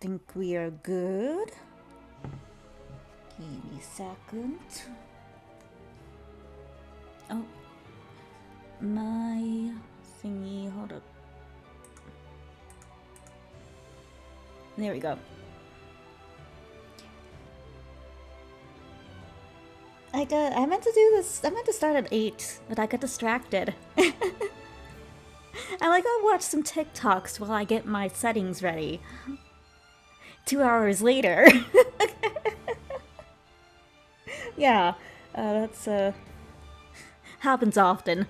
think we are good. Give me a second. Oh, my thingy, hold up. There we go. I meant to do this, I meant to start at 8, but I got distracted. I'll watch some TikToks while I get my settings ready. 2 hours later. Yeah, that's, happens often.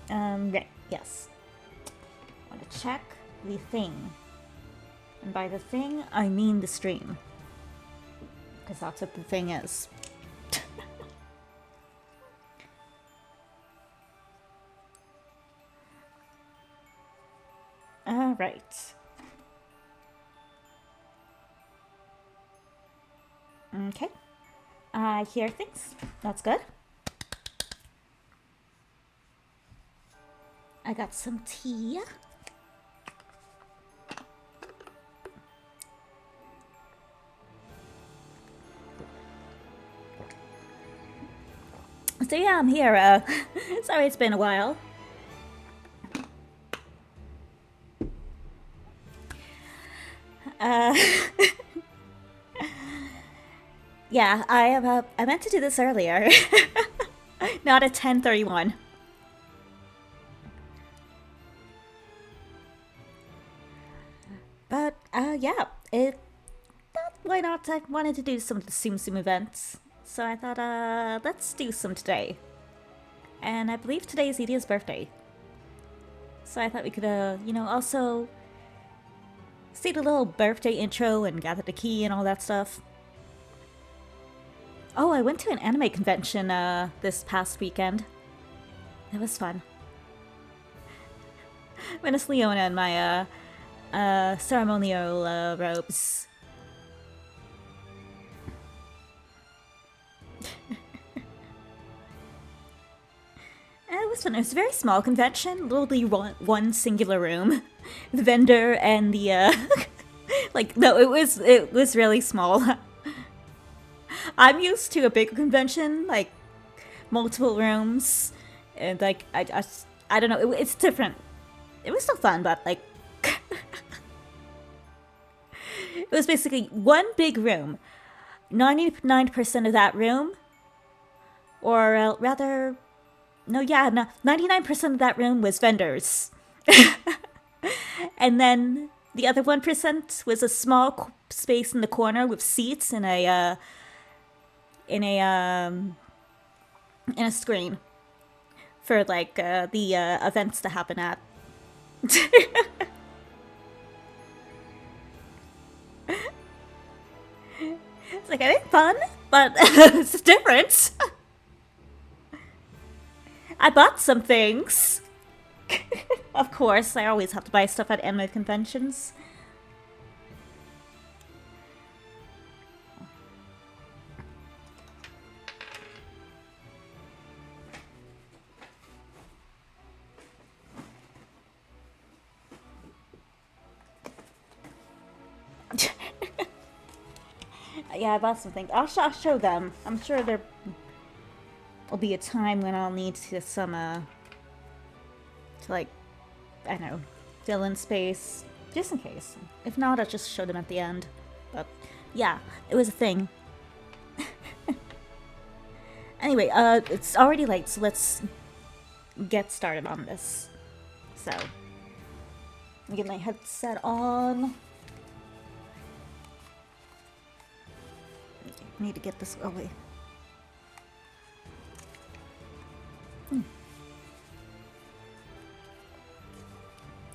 Right, yes. I want to check the thing. And by the thing, I mean the stream. Because that's what the thing is. Alright. Okay. I hear things. That's good. I got some tea. So yeah, I'm here. Sorry it's been a while. Yeah, I meant to do this earlier. Not at 10:31. But yeah, why not? I wanted to do some of the Tsum events, so I thought let's do some today. And I believe today is Idias' birthday, so I thought we could also say the little birthday intro and gather the key and all that stuff. Oh, I went to an anime convention this past weekend. It was fun. Went as Leona in my ceremonial robes. It was fun. It was a very small convention, literally one singular room. The vendor and the no, it was really small. I'm used to a big convention, like multiple rooms, and like I don't know, it's different. It was still fun, but like it was basically one big room. 99% of that room, or rather, no, 99% of that room was vendors. And then the other 1% was a small space in the corner with seats and a screen for like the events to happen at. It's like, I think fun, but it's different. I bought some things. Of course, I always have to buy stuff at anime conventions. Yeah, I bought some things. I'll show them. I'm sure there will be a time when I'll need to to like, I don't know, fill in space, just in case. If not, I'll just show them at the end. But yeah, it was a thing. Anyway, it's already late, so let's get started on this. So, get my headset on. Need to get this away.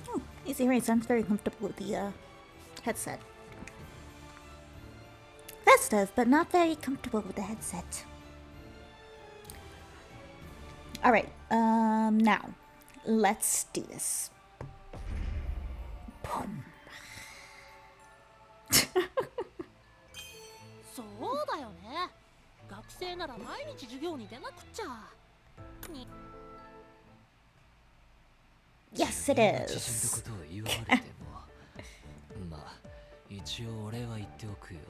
Oh, easy right. I'm very comfortable with the headset. Festive, but not very comfortable with the headset. Alright, now, let's do this. Boom. そうだよね。学生なら毎日授業に出なくちゃ。に Yes, it 変な知人の is. ことを言われてもまあ一応俺は言っておくよ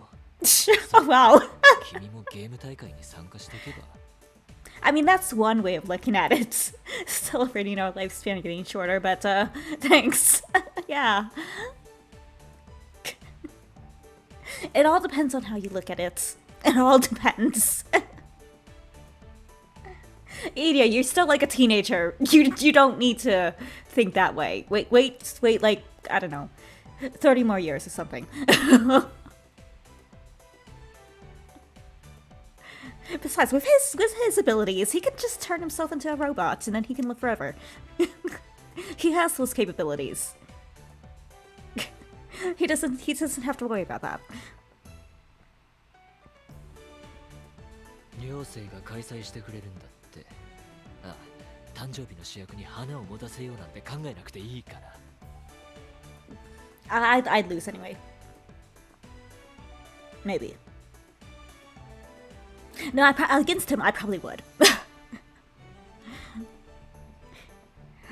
Oh, wow. 君もゲーム大会に参加しとけば I mean, that's one way of looking at it. Celebrating our lifespan getting shorter, but thanks. Yeah. It all depends on how you look at it. It all depends. Idia, you're still like a teenager. You don't need to think that way. Wait, like, I don't know, 30 more years or something. Besides, with his abilities, he can just turn himself into a robot and then he can live forever. He has those capabilities. He doesn't have to worry about that. 寮生が開催してくれるんだってああ誕生日の主役に花を持たせようなんて考えなくていいから I'd lose anyway. Maybe. No, against him, I probably would.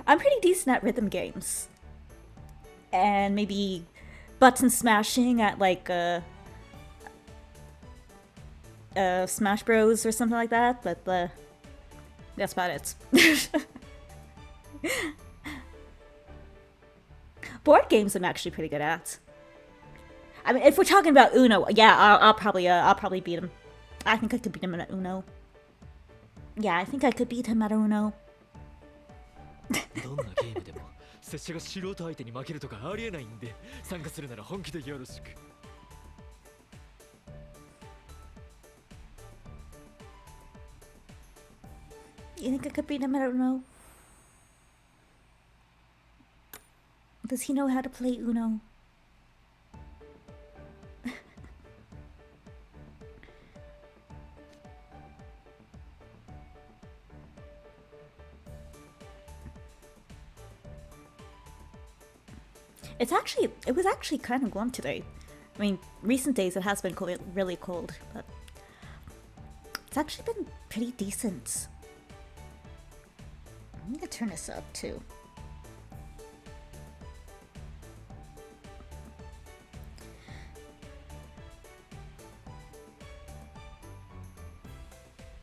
I'm pretty decent at rhythm games. And maybe button smashing at like Smash Bros or something like that, but that's about it. Board games I'm actually pretty good at. I mean, if we're talking about Uno, yeah, I'll probably beat him. I think I could beat him at Uno. Yeah, I think I could beat him at Uno. どんなゲームでも拙者が素人相手に負けるとかありえないんで参加するなら本気でよろしく You think I could beat him at Uno? Does he know how to play Uno? It was actually kind of warm today. I mean, recent days it has been really cold, but it's actually been pretty decent. I'm gonna turn this up too.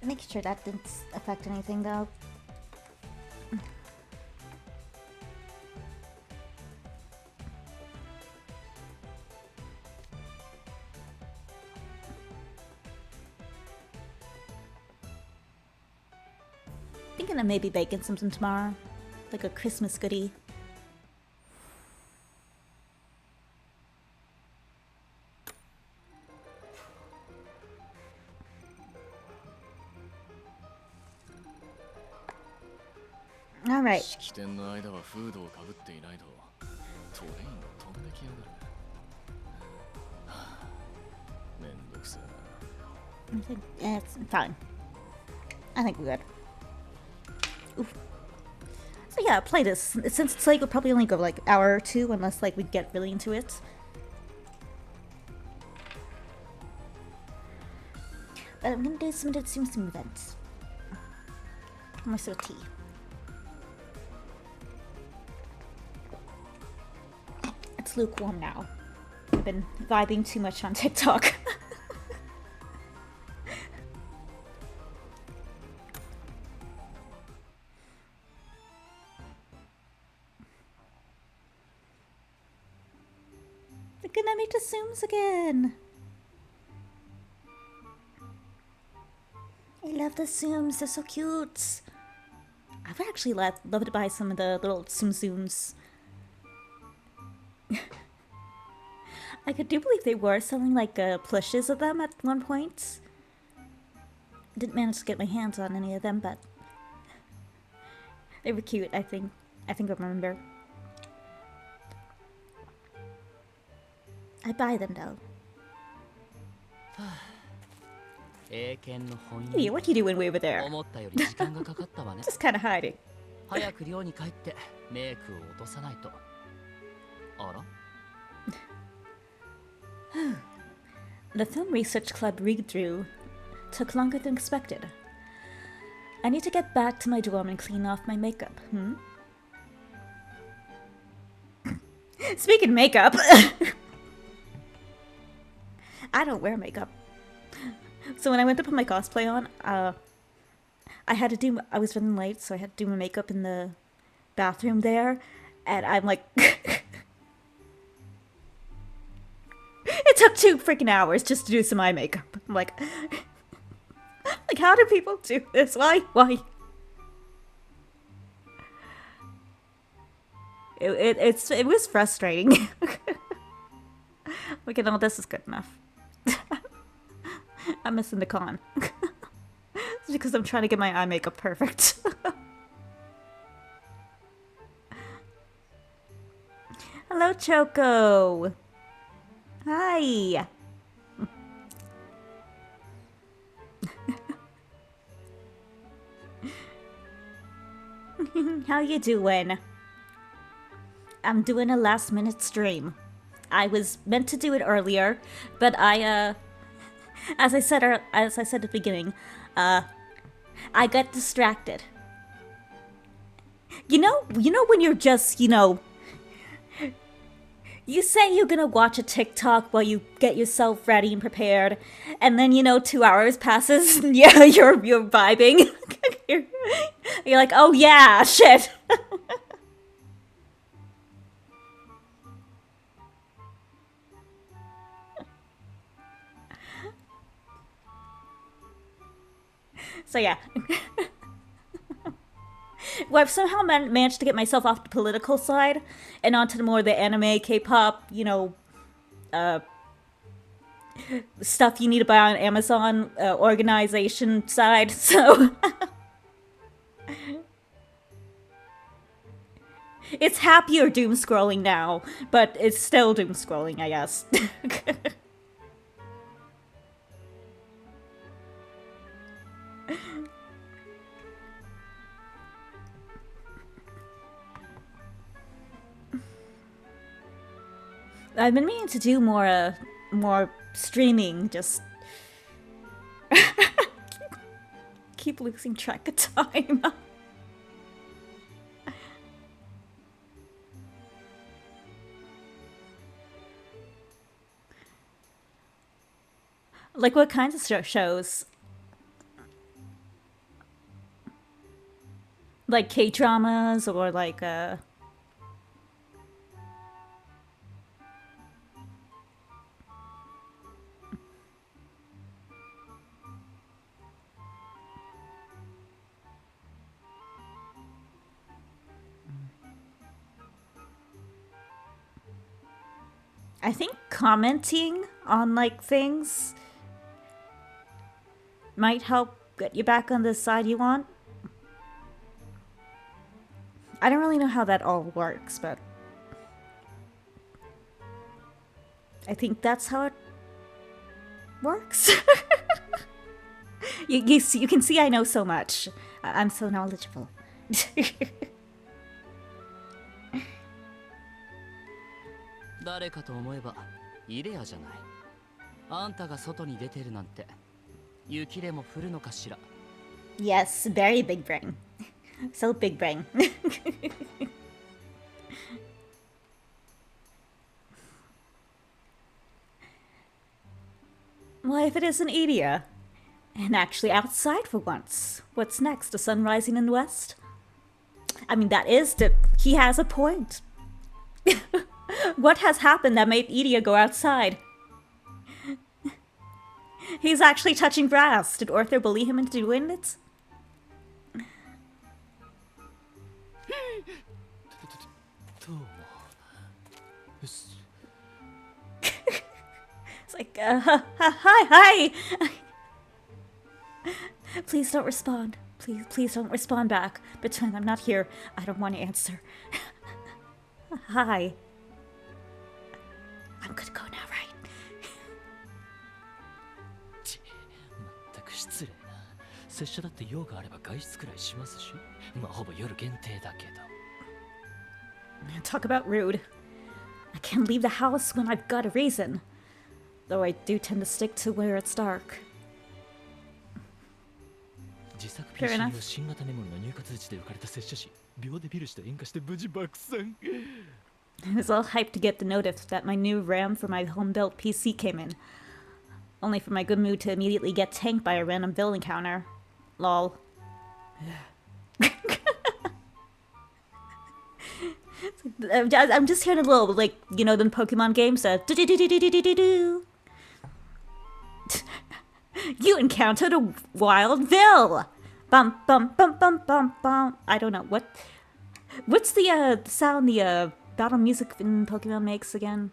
Make sure that didn't affect anything though. Thinking of maybe baking something tomorrow, like a Christmas goodie. All right. 式典の間はフードをかぶっていないとトレインが飛んできやがる。めんどくせえな。It's fine. I think we're good. Oof. So yeah, play this. Since it's like we'll probably only go like an hour or two, unless like we get really into it. But I'm gonna do some Tsum Event. More so tea. It's lukewarm now. I've been vibing too much on TikTok. They're gonna make the Tsums again. I love the Tsums, they're so cute. I would actually love to buy some of the little Tsums. I do believe they were selling like plushes of them at one point. Didn't manage to get my hands on any of them, but they were cute. I think I remember. I buy them though. Hey, what are you doing way over there? Just kind of hiding. 早く寮に帰ってメイクを落とさないと。あら The Film Research Club read-through took longer than expected. I need to get back to my dorm and clean off my makeup, Speaking of makeup, I don't wear makeup. So when I went to put my cosplay on, I was running late, so I had to do my makeup in the bathroom there, and I'm like, it took 2 freaking hours just to do some eye makeup. I'm like, how do people do this? Why? It was frustrating. Okay, no, this is good enough. I'm missing the con. It's because I'm trying to get my eye makeup perfect. Hello, Choco. Hi. How you doing? I'm doing a last minute stream. I was meant to do it earlier, but as I said at the beginning, I got distracted. You know when you're just, you say you're gonna watch a TikTok while you get yourself ready and prepared, and then 2 hours passes, and yeah, you're vibing. You're like, oh yeah, shit. So yeah. Well, I've somehow managed to get myself off the political side and onto the more the anime, K-pop, stuff you need to buy on Amazon organization side. So it's happier doom scrolling now, but it's still doom scrolling, I guess. I've been meaning to do more streaming, just keep losing track of time. Like what kinds of shows? Like K-dramas or like I think commenting on like things might help get you back on the side you want. I don't really know how that all works, but I think that's how it works. You can see I know so much. I'm so knowledgeable. 誰かと思えばイデアじゃない。あんたが外に出てるなんて雪でも降るのかしら。 Yes, very big brain. So big brain. Well, if it isn't Idia, and actually outside for once, what's next? The sun rising in the west? I mean, he has a point. What has happened that made Idia go outside? He's actually touching grass. Did Arthur bully him into doing it? It's like, hi. Please don't respond. Please don't respond back. Pretend I'm not here. I don't want to answer. Hi. I'm good to go now, right? 全く失礼な。拙者だって用があれば外出くらいしますし、まあほぼ夜限定だけど。Talk about rude. I can't leave the house when I've got a reason. Though I do tend to stick to where it's dark. 自作 PC の新型メモリの入荷通知で浮かれた拙者し、秒でビルして引火して無事爆散。I was all hyped to get the notice that my new RAM for my home-built PC came in. Only for my good mood to immediately get tanked by a random villain encounter. Lol. I'm just hearing a little, like, you know, them Pokemon games, do-do-do-do-do-do-do-do. You encountered a wild Vil! Bum bum bum bum bum bum. I don't know, what's the sound the battle music in Pokemon makes again?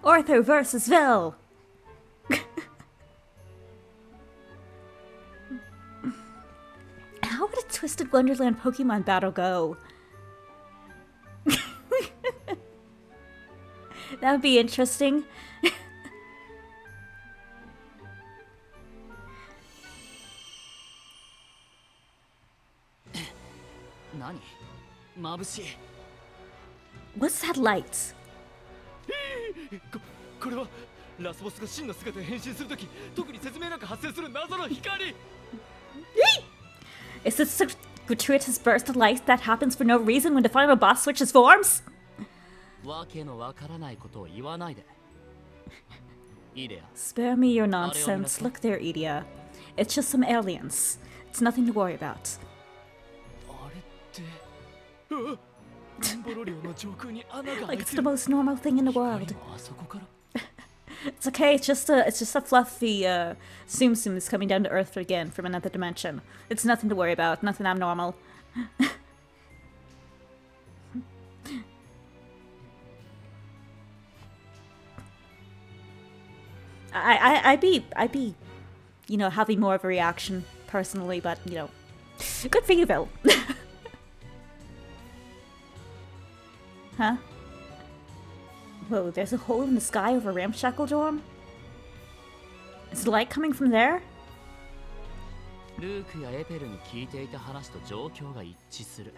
Arthur versus Vil! How would a Twisted Wonderland Pokemon battle go? That would be interesting. Nani? Mabushi. What's that light? これはラスボスが真の姿に変身するとき、特に説明なく発生する謎の光。 Is this a gratuitous burst of light that happens for no reason when the final boss switches forms? わけのわからないことを言わないで。いいでや。 Spare me your nonsense. Look there, Idia. It's just some aliens. It's nothing to worry about. あれって、うわ、ボンボロリオの上空に穴が開 Like い it's て the る。 most normal thing in the world. 光のあそこから。 It's okay. It's just a fluffy Tsum Tsum is coming down to Earth again from another dimension. It's nothing to worry about. Nothing abnormal. I'd be, you know, having more of a reaction personally, but you know, good for you, Vil. Huh? Whoa, there's a hole in the sky over Ramshackle Dorm? Is the light coming from there? ルークやエペルに聞いていた話と状況が一致する。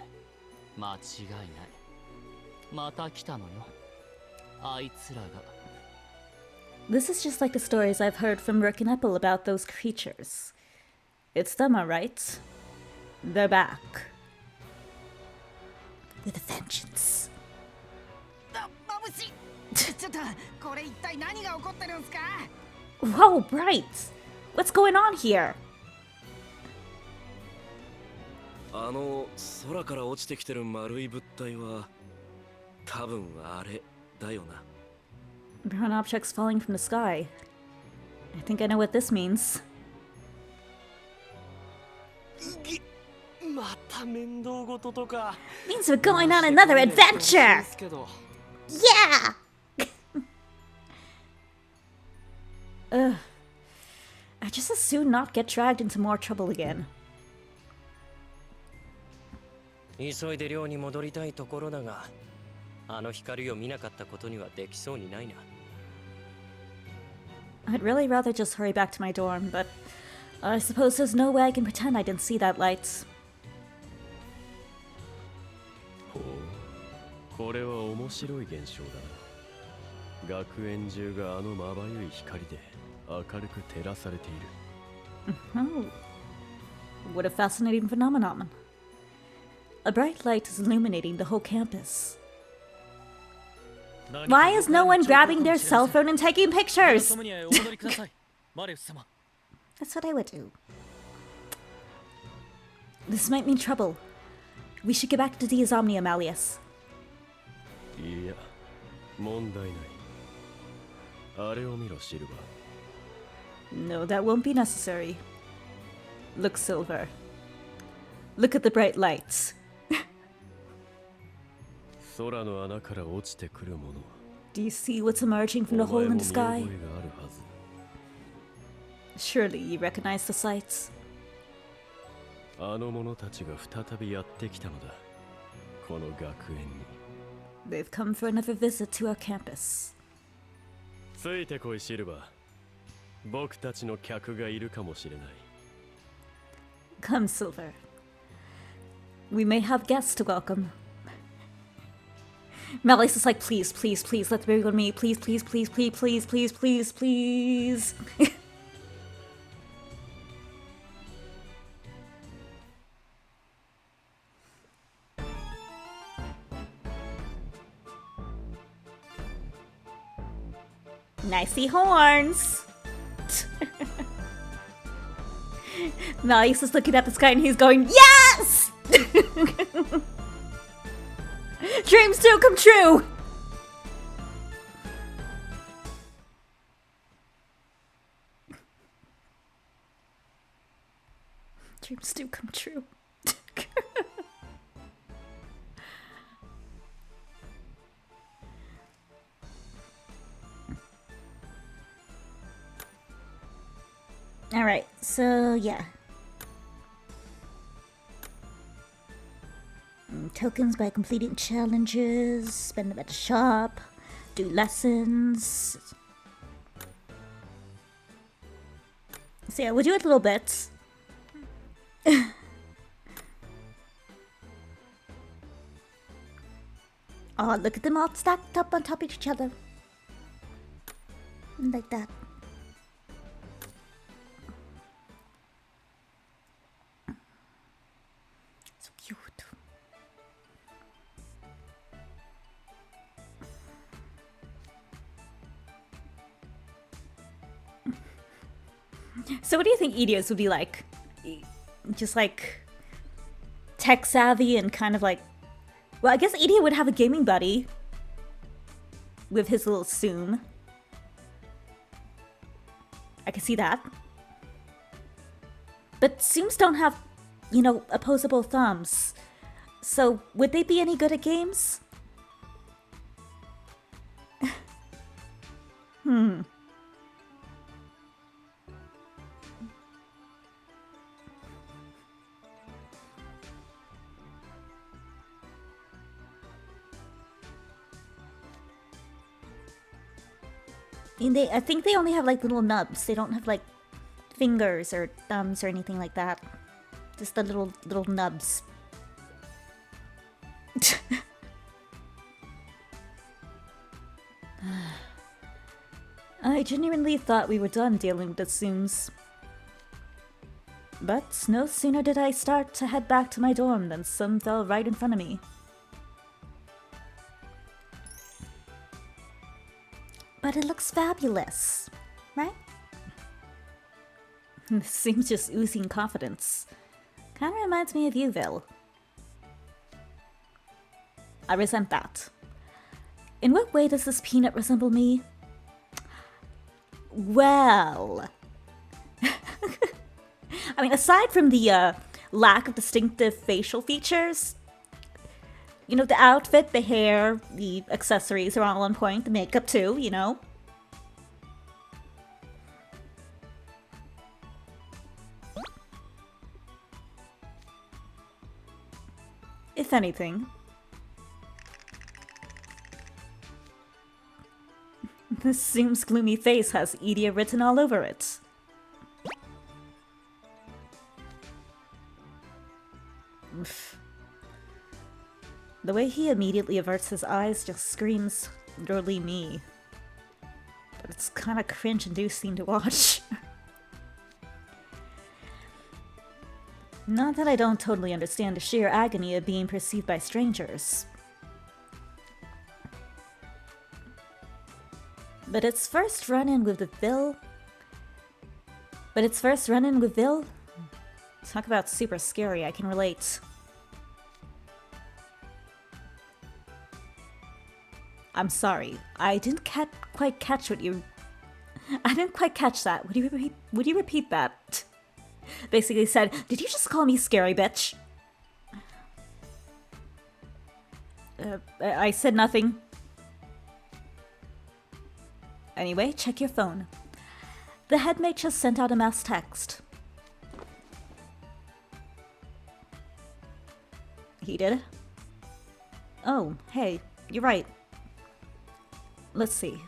間違いない。また来たのよ。あいつらが。This is just like the stories I've heard from Rook and Apple about those creatures. It's them, alright? They're back. With a vengeance. まぶしい。ちょっとこれ一体何が起こってるんすか？ Whoa, Bright! What's going on here? 空から落ちてきてる丸い物体は多分あれだよな。 Brown objects falling from the sky. I think I know what this means. また面倒事とか。 Means we're going on another adventure! Yeah! Ugh. I just as soon not get dragged into more trouble again. 急いで寮に戻りたいところだが、あの光を見なかったことにはできそうにないな。 I'd really rather just hurry back to my dorm, but I suppose there's no way I can pretend I didn't see that light. ほう、これは面白い現象だな。学園中があのまばゆい光で明るく照らされている。Oh. What a fascinating phenomenon. A bright light is illuminating the whole campus. Why is no one grabbing their cell phone and taking pictures? That's what I would do. This might mean trouble. We should get back to the Insomnia, Malleus. いや、問題ない。あれを見ろ、シルバー。 No, that won't be necessary. Look, Silver. Look at the bright lights. 空の穴から落ちてくるもの。 Do you see what's emerging from the hole in the お前 sky? も見覚えがあるはず。 Surely you recognize the sights. あの者たちが再びやってきたのだ。この学園に。 They've come for another visit to our campus. ついてこい、シルバー。僕たちの客がいるかもしれない。 Come, Silver. We may have guests to welcome. Malleus is like, please, please, please, let the baby go to me. Please, please, please, please, please, please, please, please. Nicey horns! Marius is looking at the sky and he's going, yes! Dreams do come true! Dreams do come true. Alright, so yeah. Tokens by completing challenges, spend them at the shop, do lessons. So yeah, we'll do it a little bit. Oh, look at them all stacked up on top of each other. Like that. So cute. So what do you think Idias would be like? Just like tech savvy and kind of like, well, I guess Idia would have a gaming buddy with his little Tsum. I can see that. But Tsums don't have, you know, opposable thumbs. So would they be any good at games? I think they only have like little nubs. They don't have like fingers or thumbs or anything like that. Just the little nubs. I genuinely thought we were done dealing with the Tsums. But no sooner did I start to head back to my dorm than some fell right in front of me. But it looks fabulous, right? This seems just oozing confidence. Kinda reminds me of you, Vil. I resent that. In what way does this peanut resemble me? Well... I mean, aside from the lack of distinctive facial features, you know, the outfit, the hair, the accessories are all on point, the makeup too, you know? If anything. This Tsum's gloomy face has Idia written all over it. Oof. The way he immediately averts his eyes just screams literally me. But it's kind of cringe-inducing to watch. Not that I don't totally understand the sheer agony of being perceived by strangers. But its first run-in with Vil... Talk about super scary, I can relate. I'm sorry, I didn't quite catch what you... I didn't quite catch that. Would you repeat that? Basically said, did you just call me scary, bitch? I said nothing. Anyway, check your phone. The headmate just sent out a mass text. He did? Oh, hey, you're right. Let's see.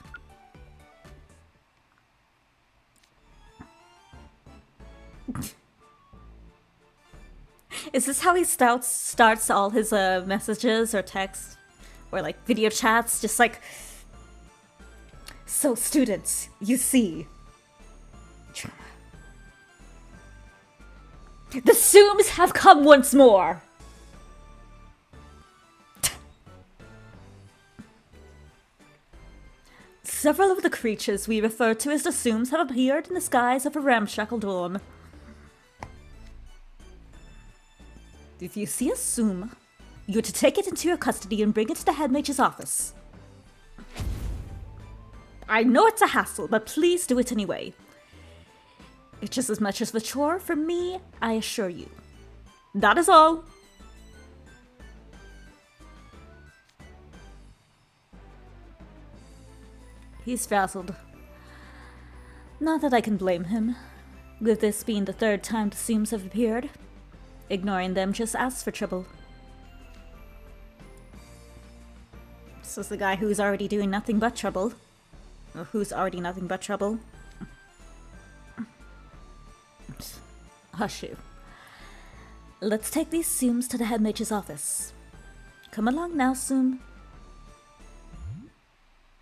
Is this how he starts all his messages or texts? Or like video chats? Just like... So students, you see... The Tsums have come once more! Several of the creatures we refer to as the Tsums have appeared in the skies of a ramshackle dorm. If you see a Tsum, you're to take it into your custody and bring it to the head mage's office. I know it's a hassle, but please do it anyway. It's just as much as the chore for me, I assure you. That is all. He's frazzled. Not that I can blame him, with this being the third time the Tsums have appeared. Ignoring them just adds for trouble. This is the guy who's already doing nothing but trouble. Or who's already nothing but trouble. Hush you. Let's take these Tsums to the head mage's office. Come along now, Tsum.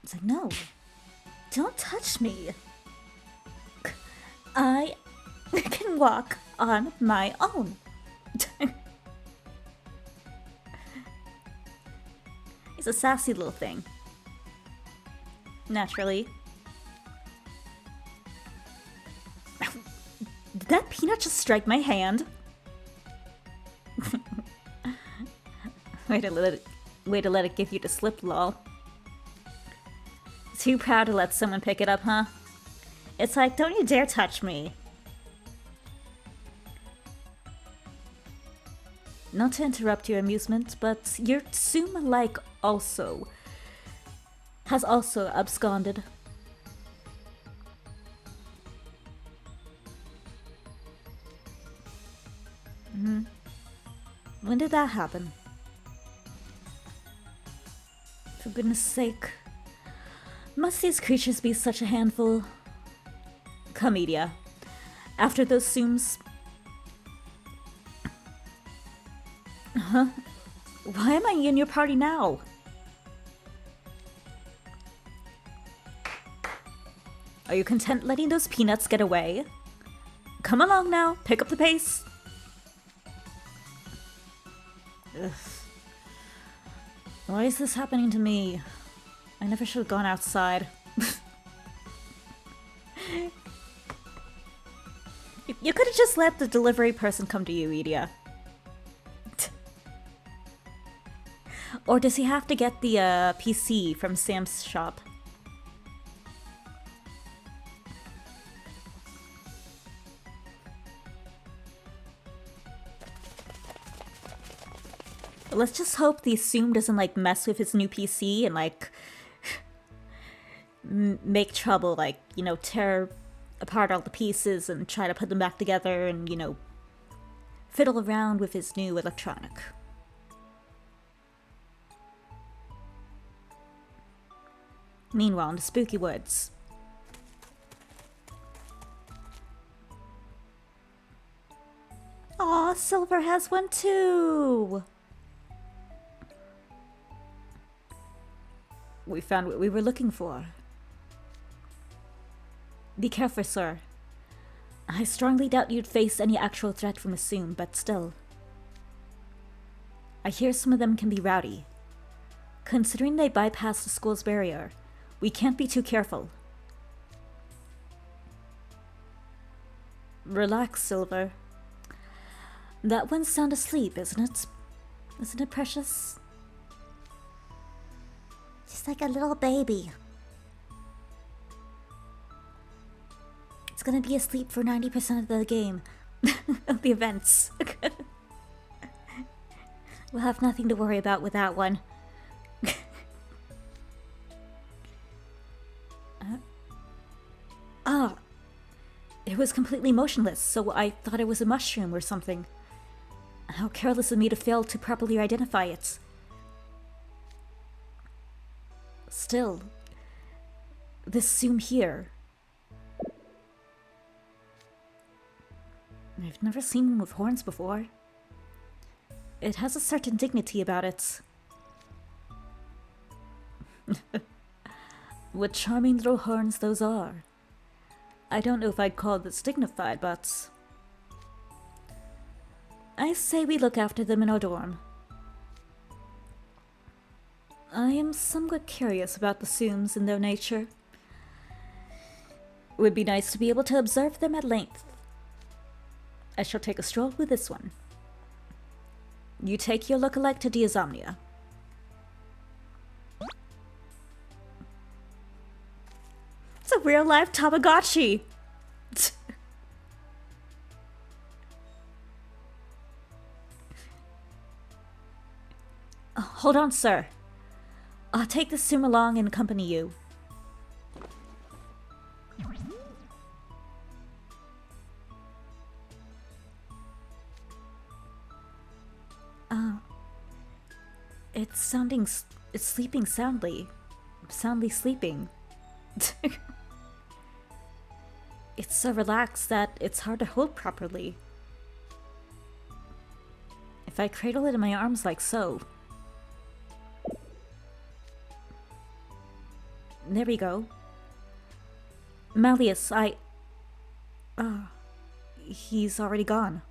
It's like, no. Don't touch me. I can walk on my own. He's a sassy little thing. Naturally. Did that peanut just strike my hand? Way to let it give you the slip, lol. Too proud to let someone pick it up, huh? It's like, don't you dare touch me. Not to interrupt your amusement, but your Tsum has also absconded. When did that happen? For goodness sake. Must these creatures be such a handful? Come, Idia. After those Tsums... Huh? Why am I in your party now? Are you content letting those peanuts get away? Come along now, pick up the pace. Ugh. Why is this happening to me? I never should have gone outside. You could have just let the delivery person come to you, Idia. Or does he have to get the PC from Sam's shop? Let's just hope the Tsum doesn't like mess with his new PC and like make trouble, like, you know, tear apart all the pieces and try to put them back together and, you know, fiddle around with his new electronic. Meanwhile, in the spooky woods. Aw, Silver has one too! We found what we were looking for. Be careful, sir. I strongly doubt you'd face any actual threat from a Tsum, but still. I hear some of them can be rowdy. Considering they bypassed the school's barrier, we can't be too careful. Relax, Silver. That one's sound asleep, isn't it? Isn't it, precious? Just like a little baby. It's gonna be asleep for 90% of the game. Of the events. We'll have nothing to worry about with that one. It was completely motionless, so I thought it was a mushroom or something. How careless of me to fail to properly identify it. Still, this Tsum here. I've never seen one with horns before. It has a certain dignity about it. What charming little horns those are. I don't know if I'd call this dignified, but... I say we look after them in our dorm. I am somewhat curious about the Tsums and their nature. It would be nice to be able to observe them at length. I shall take a stroll with this one. You take your lookalike to Diasomnia. It's a real-life Tamagotchi! Oh, hold on, sir. I'll take the Tsum along and accompany you. It's sleeping soundly. Soundly sleeping. It's so relaxed that it's hard to hold properly. If I cradle it in my arms like so. There we go. Malleus, he's already gone.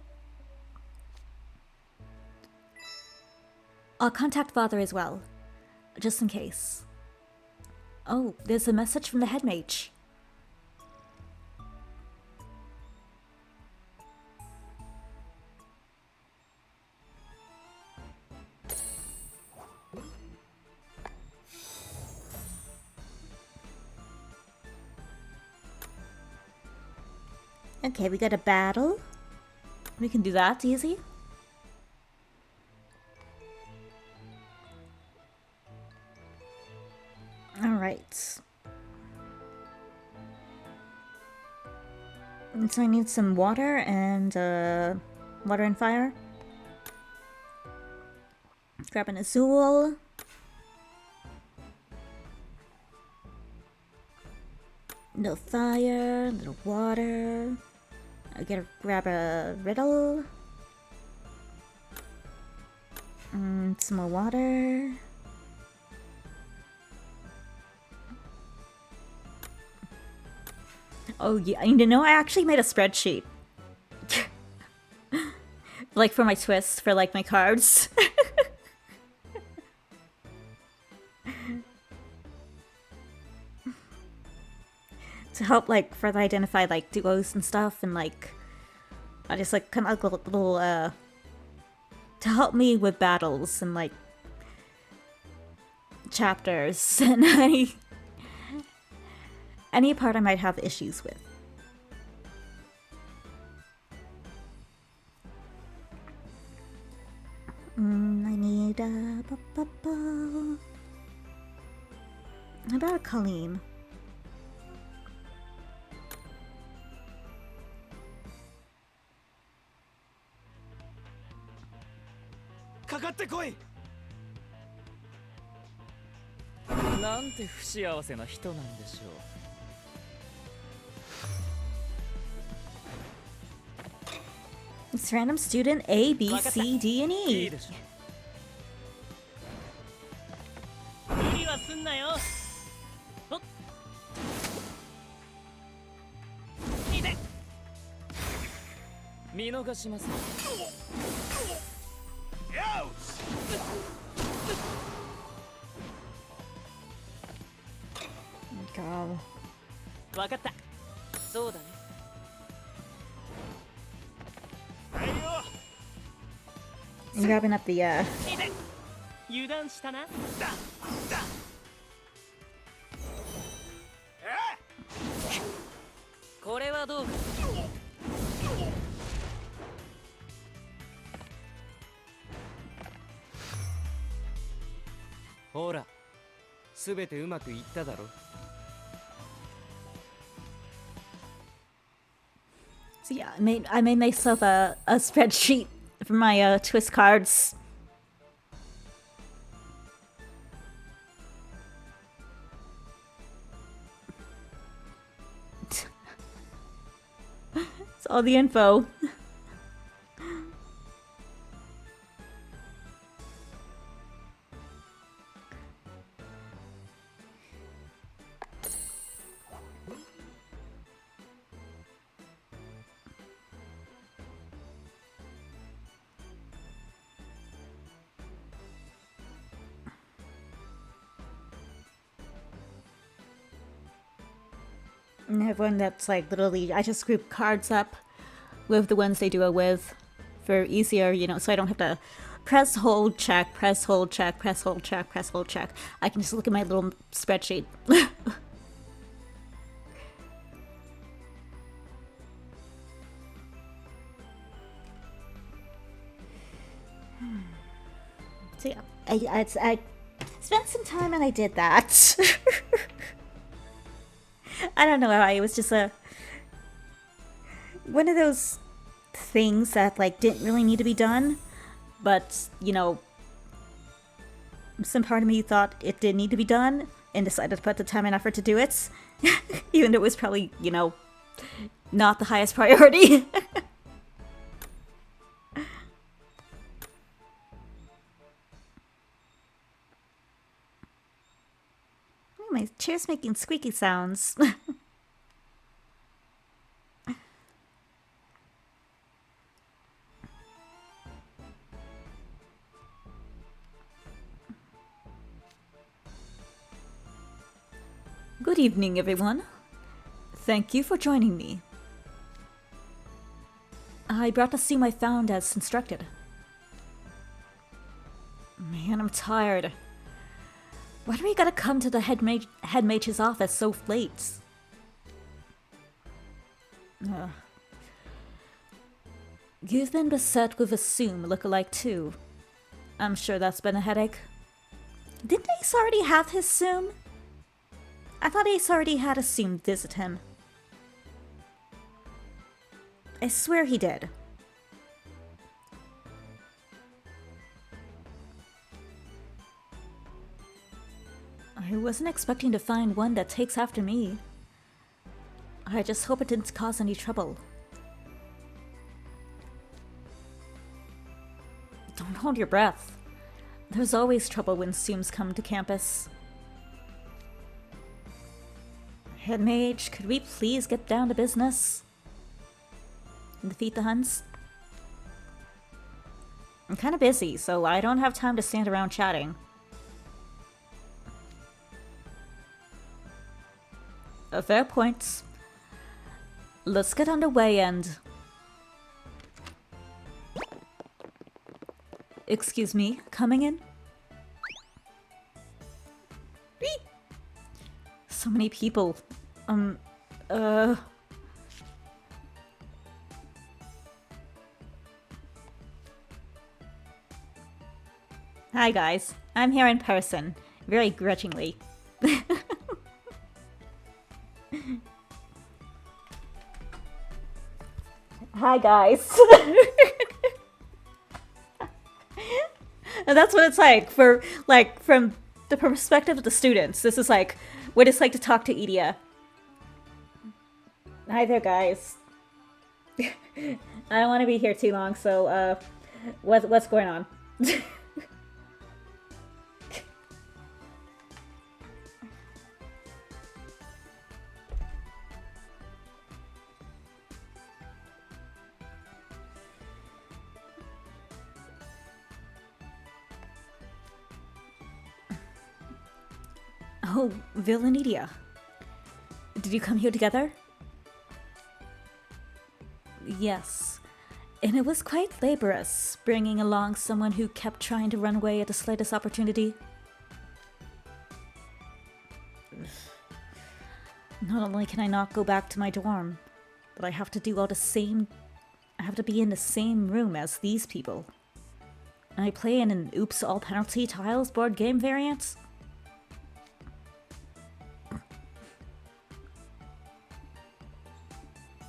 I'll contact Father as well, just in case. Oh, there's a message from the head mage. Okay, we got a battle. We can do that easy. Alright. So I need some water and water and fire. Grab an Azul. No fire, little water. I gotta grab a riddle. Some more water. Oh yeah, you know, I actually made a spreadsheet. Like for my twists, for like my cards. To help like further identify like duos and stuff, and like I just like kind of like a little to help me with battles and like chapters and any part I might have issues with. I need how about a Colleen?なんて不幸せな人なんでしょう。It's random student A, B, C, D, and いい E. でしょ。無理はすんなよ。ほっ。いて。見逃しません。Go. わかった。そうだね。I'm grabbing up the 油断したな。これはどうか。ほら、すべてうまくいっただろ。So yeah, I made myself a spreadsheet for my twist cards. It's all the info. And everyone that's like literally, I just group cards up with the ones they do it with for easier, you know, so I don't have to press, hold, check, press, hold, check, press, hold, check, press, hold, check. I can just look at my little spreadsheet. So yeah, I spent some time and I did that. I don't know why, it was just one of those things that like didn't really need to be done, but you know, some part of me thought it did need to be done and decided to put the time and effort to do it, even though it was probably, you know, not the highest priority. My chair's making squeaky sounds. Good evening, everyone. Thank you for joining me. I brought the Tsum I found as instructed. Man, I'm tired. Why do we gotta come to the head mage's office so late? You've been beset with a Tsum look-alike too. I'm sure that's been a headache. Didn't Ace already have his Tsum? I thought Ace already had a Tsum visit him. I swear he did. I wasn't expecting to find one that takes after me. I just hope it didn't cause any trouble. Don't hold your breath. There's always trouble when Tsums come to campus. Head mage, could we please get down to business? And defeat the Huns? I'm kinda busy, so I don't have time to stand around chatting. A fair point. Let's get underway and... Excuse me, coming in? Beep. So many people. Hi guys, I'm here in person, very grudgingly. Hi guys. And that's what it's like for, like, from the perspective of the students. This is like what it's like to talk to Idia. Hi there, guys. I don't want to be here too long, so what's going on? Oh, Vil and Idia. Did you come here together? Yes. And it was quite laborious, bringing along someone who kept trying to run away at the slightest opportunity. Not only can I not go back to my dorm, but I have to do all the same... I have to be in the same room as these people. And I play in an Oops All Penalty Tiles board game variant.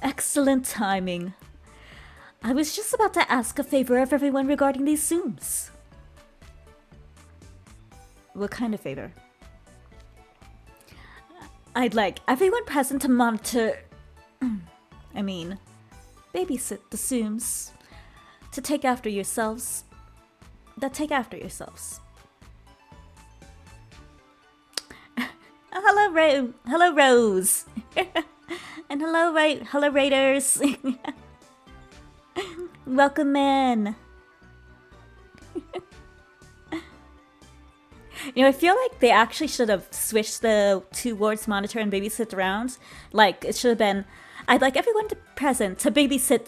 Excellent timing. I was just about to ask a favor of everyone regarding these Tsums. What kind of favor? I'd like everyone present to monitor... babysit the Tsums. To take after yourselves. Hello, Rose. And hello, Raiders. Welcome in. You know, I feel like they actually should have switched the two words monitor and babysit around. Like, it should have been, I'd like everyone to present to babysit,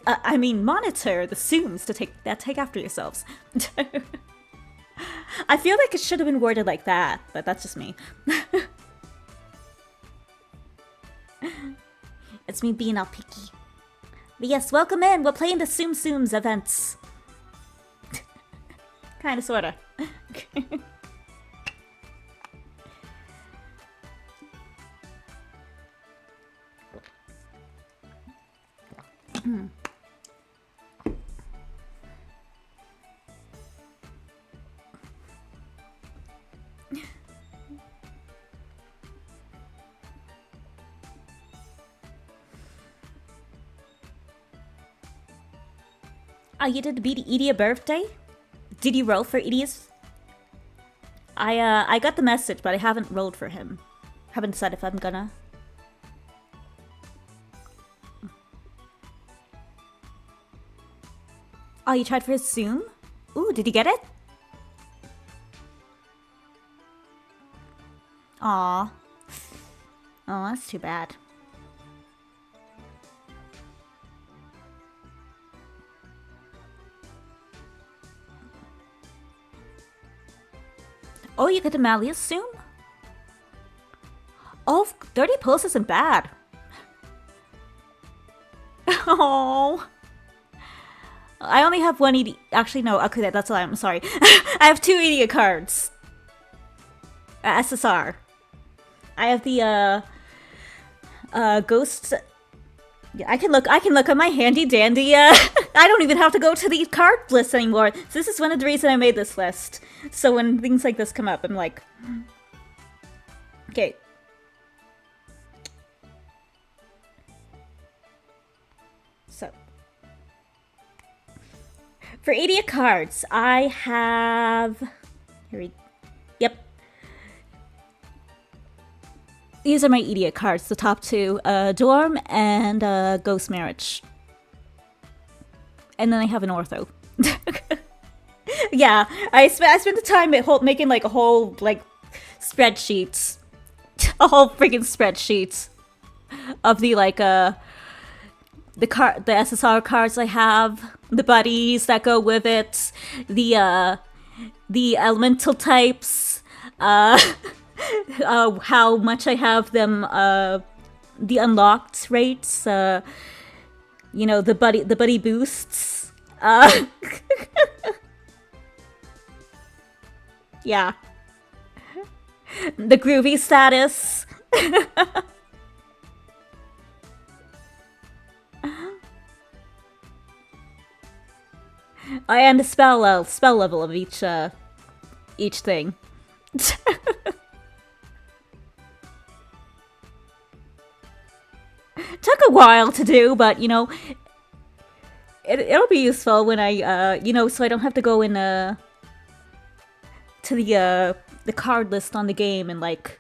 monitor the Tsums to take after yourselves. I feel like it should have been worded like that, but that's just me. It's me being all picky. But yes, welcome in. We're playing the Tsum events. Kinda, sorta. Oh, you did beat Idias Birthday? Did you roll for Idias? I got the message, but I haven't rolled for him. Haven't decided if I'm gonna. Oh, you tried for his Tsum? Ooh, did you get it? Aw. Oh, that's too bad. Oh, you get the Malia's Tsum? Oh, 30 pulls isn't bad. Oh. I only have one Idia. Actually, no. Okay, that's a lie. I'm sorry. I have 2 Idia cards. SSR. I have the ghosts. Yeah, I can look at my handy dandy. I don't even have to go to the card list anymore. So this is one of the reasons I made this list. So when things like this come up, I'm like, okay. So for Idia cards, I have Yep. These are my Idia cards, the top 2, Dorm and Ghost Marriage. And then I have an Ortho. Yeah, I spent the time making like a whole like spreadsheet. A whole freaking spreadsheet of the like the SSR cards I have, the buddies that go with it, the elemental types, how much I have them, the unlocked rates, you know, the buddy boosts, yeah, the groovy status. And the spell level of each thing. Took a while to do, but you know, it'll be useful when I you know, so I don't have to go in to the card list on the game and like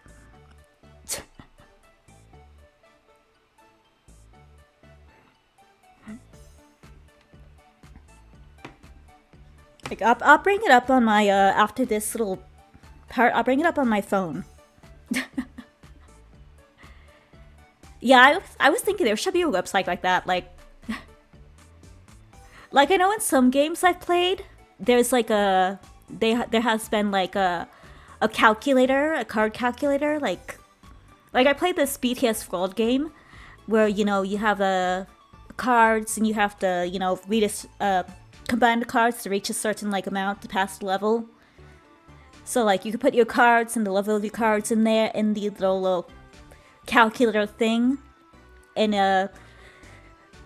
I'll bring it up on my after this little part. I'll bring it up on my phone. Yeah, I was thinking there should be a website like that. Like I know in some games I've played, there's like there has been like a calculator, a card calculator. Like I played this BTS World game where, you know, you have cards and you have to, you know, combine the cards to reach a certain like amount to pass the level. So like you could put your cards and the level of your cards in there in the little calculator thing, and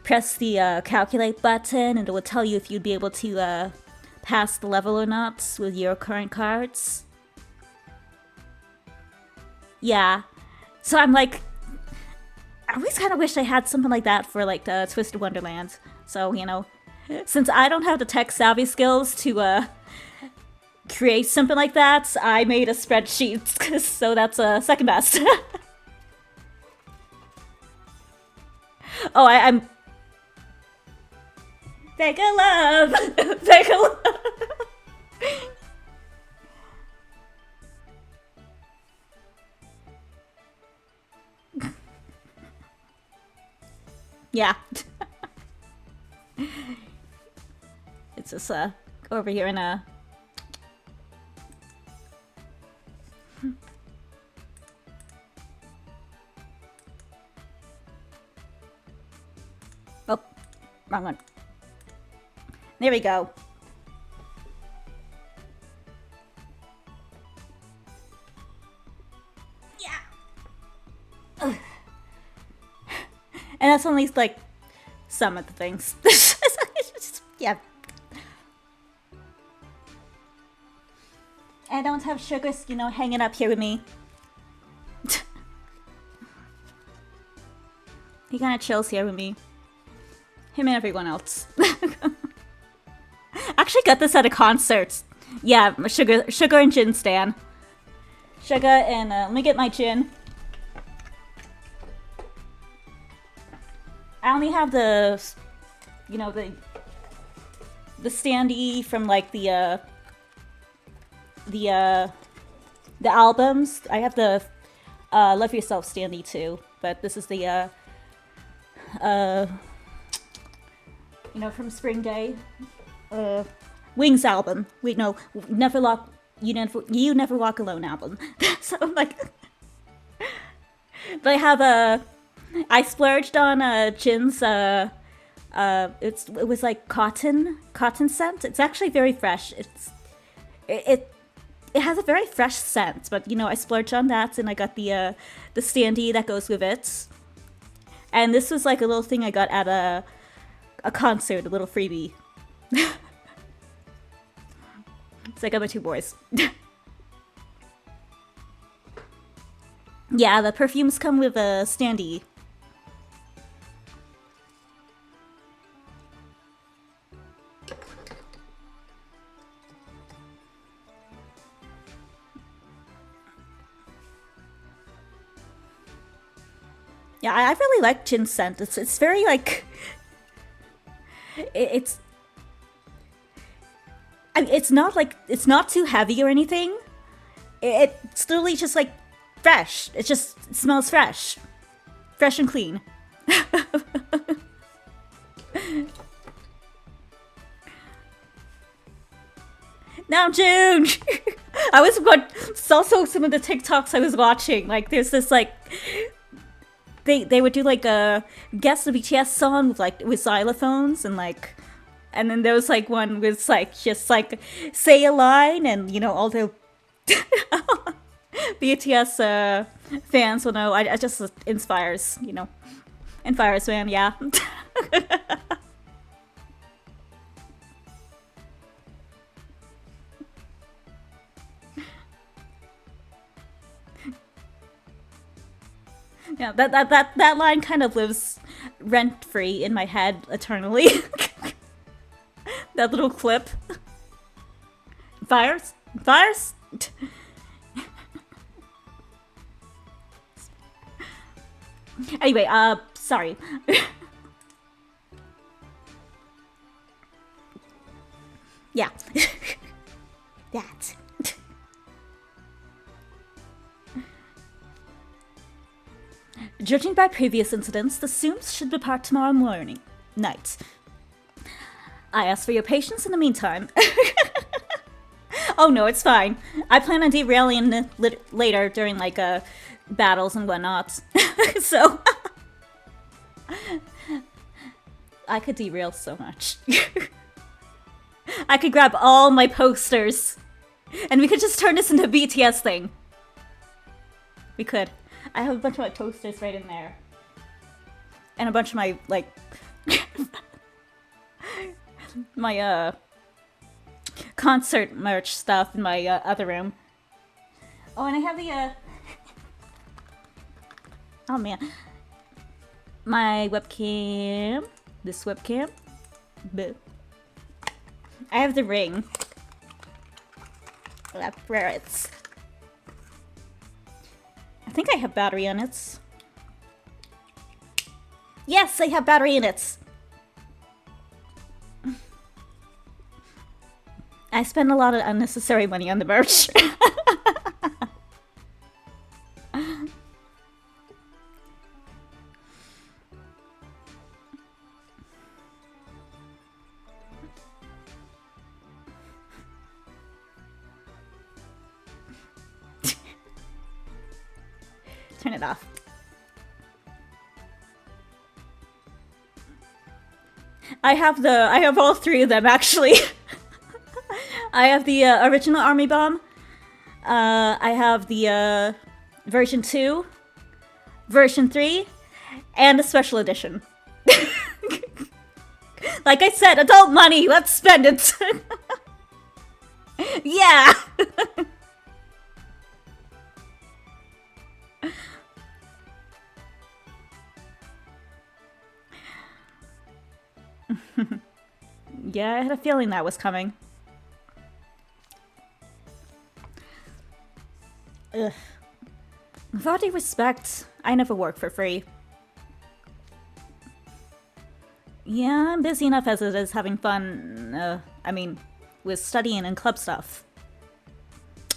press the calculate button, and it will tell you if you'd be able to pass the level or not with your current cards. Yeah, so I'm like, I always kind of wish I had something like that for like the Twisted Wonderland. So, you know, since I don't have the tech savvy skills to create something like that, I made a spreadsheet, so that's second best. Oh, I'm... Fake a love! Fake a love! Yeah. It's just over here in a. Oh, wrong one. There we go. Yeah. Ugh. And that's only like some of the things. Yeah. I don't have sugar, you know, hanging up here with me. He kind of chills here with me. Him and everyone else. Actually got this at a concert. Yeah, sugar and gin stan. Sugar and let me get my gin. I only have the, you know, the standee from like the albums. I have the Love Yourself standee too, but this is the you know, from Spring Day, Wings album. Wait, no, you never walk alone album. So I'm like, but I have I splurged on Jin's it was like cotton scent. It's actually very fresh. It has a very fresh scent, but you know, I splurged on that, and I got the standee that goes with it. And this was like a little thing I got at a concert, a little freebie. It's like I got my 2 boys. Yeah, the perfumes come with a standee. Yeah, I really like gin scent. It's very like it's I mean, it's not too heavy or anything. It's literally just like fresh. It smells fresh. Fresh and clean. Now June. It's also some of the TikToks I was watching. Like there's this like they would do like a guess the BTS song with xylophones and then there was like one with like just like say a line, and you know all the BTS fans will know. I just inspires man, yeah. Yeah, that line kind of lives rent-free in my head eternally. That little clip. Fires? Anyway, sorry. Yeah. That. Judging by previous incidents, the Tsums should depart tomorrow night. I ask for your patience in the meantime. Oh no, it's fine. I plan on derailing later during like battles and whatnot. So I could derail so much. I could grab all my posters and we could just turn this into a BTS thing. We could. I have a bunch of my posters right in there. And a bunch of my, like, my, concert merch stuff in my, other room. Oh, and I have the, oh man. My webcam. This webcam. Boo. I have the ring. Where it's... I think I have battery in it. Yes, I have battery in it. I spend a lot of unnecessary money on the merch. Turn it off. I have all three of them actually. I have the original army bomb. I have the version 2, version 3, and a special edition. Like I said, adult money, let's spend it. Yeah. Yeah, I had a feeling that was coming. Ugh. With all due respect, I never work for free. Yeah, I'm busy enough as it is having fun, I mean, with studying and club stuff.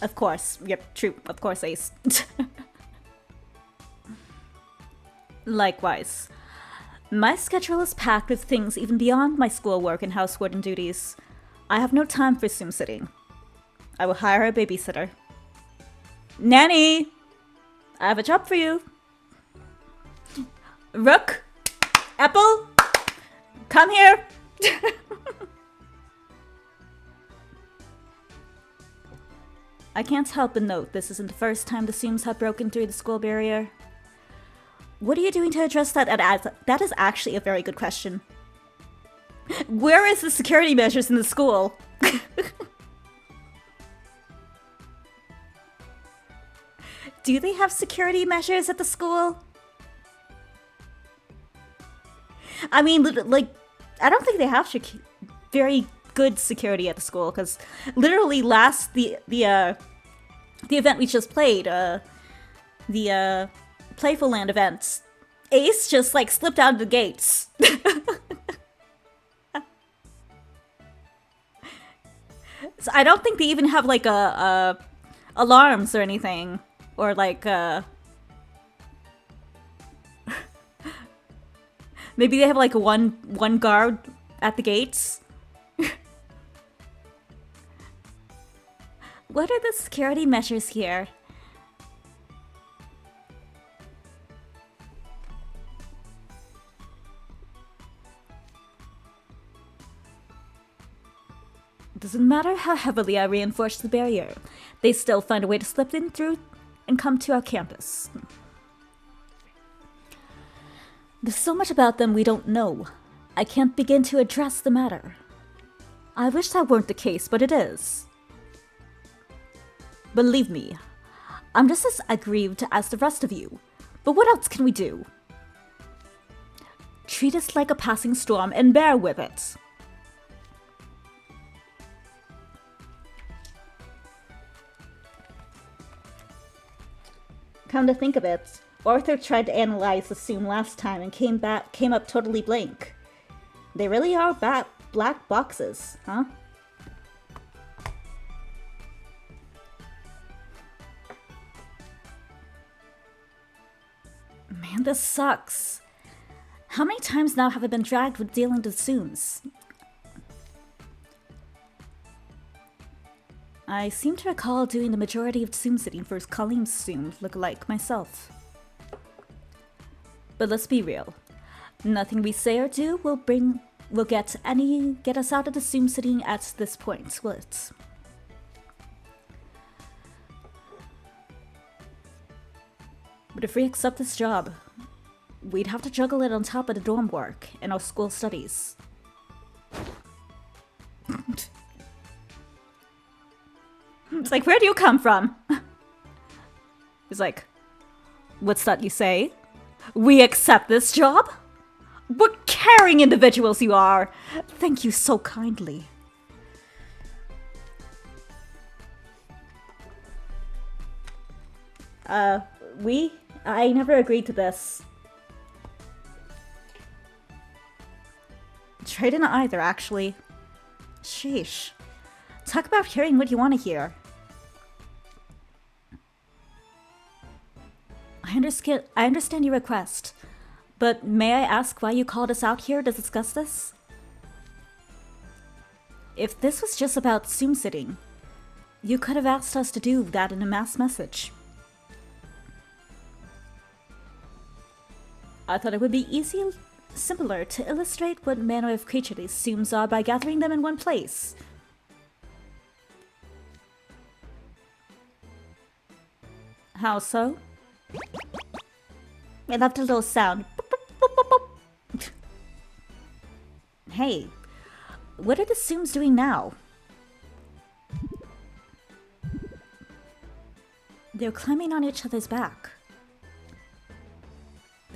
Of course. Yep, true. Of course, Ace. Likewise. My schedule is packed with things even beyond my schoolwork and housework and duties. I have no time for Tsum sitting. I will hire a babysitter. Nanny! I have a job for you. Rook! Apple! Come here! I can't help but note this isn't the first time the Tsums have broken through the school barrier. What are you doing to address that? That is actually a very good question. Where is the security measures in the school? Do they have security measures at the school? I mean, like, I don't think they have very good security at the school, because literally the event we just played, the Playful Land event, Ace just like slipped out of the gates. So I don't think they even have like alarms or anything, or like maybe they have like one guard at the gates. What are the security measures here? Doesn't matter how heavily I reinforce the barrier, they still find a way to slip in through and come to our campus. There's so much about them we don't know. I can't begin to address the matter. I wish that weren't the case, but it is. Believe me, I'm just as aggrieved as the rest of you. But what else can we do? Treat us like a passing storm and bear with it. Come to think of it, Arthur tried to analyze the Tsum last time and came up totally blank. They really are black boxes, huh? Man, this sucks. How many times now have I been dragged with dealing with Tsums? I seem to recall doing the majority of Tsum sitting for Kalim's Tsum look-alike myself. But let's be real. Nothing we say or do will get us out of the Tsum sitting at this point, will it? But if we accept this job, we'd have to juggle it on top of the dorm work and our school studies. It's like, where do you come from? He's like, what's that you say? We accept this job? What caring individuals you are! Thank you so kindly. I never agreed to this. Trey didn't either, actually. Sheesh. Talk about hearing what you want to hear. I understand your request, but may I ask why you called us out here to discuss this? If this was just about Tsum sitting, you could have asked us to do that in a mass message. I thought it would be simpler to illustrate what manner of creature these Tsums are by gathering them in one place. How so? I loved a little sound. Hey, what are the Tsums doing now? They're climbing on each other's back.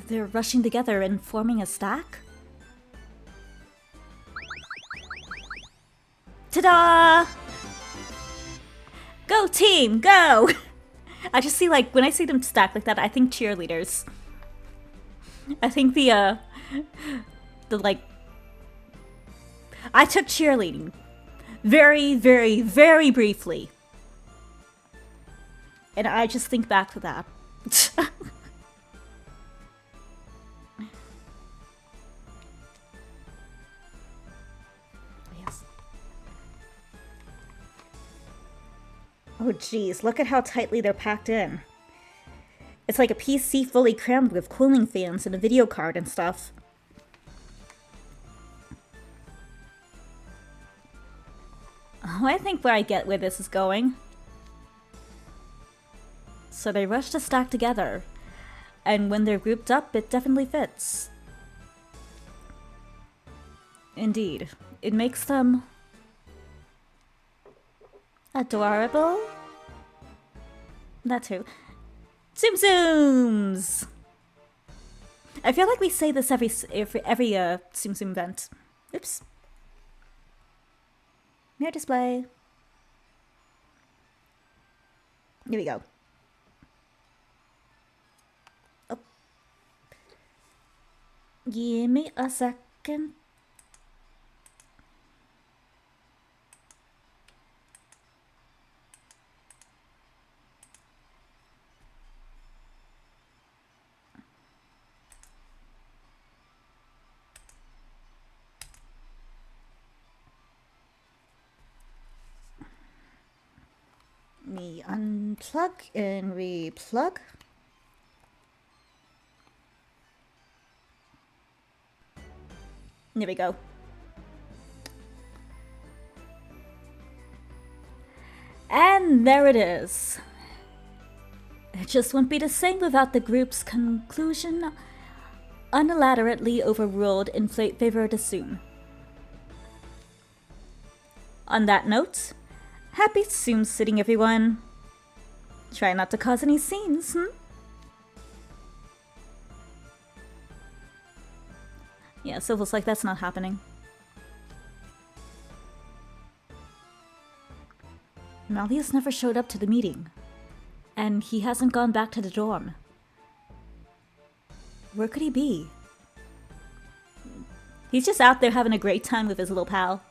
They're rushing together and forming a stack? Ta-da! Go team, go! I just see, like, when I see them stack like that, I think cheerleaders. I think the like... I took cheerleading very, very, very briefly. And I just think back to that. Yes. Oh geez, look at how tightly they're packed in. It's like a PC fully crammed with cooling fans and a video card and stuff. Oh, I think I get where this is going. So they rush to stack together, and when they're grouped up, it definitely fits. Indeed, it makes them adorable. That too. Tsum Tsums! I feel like we say this every Tsum event. Oops. Mirror display. Here we go. Oh. Give me a second. Me unplug and replug. There we go. And there it is. It just wouldn't be the same without the group's conclusion unilaterally overruled in favor of the Tsum. On that note, happy Tsum sitting, everyone. Try not to cause any scenes, Yeah, so it looks like that's not happening. Malleus never showed up to the meeting, and he hasn't gone back to the dorm. Where could he be? He's just out there having a great time with his little pal.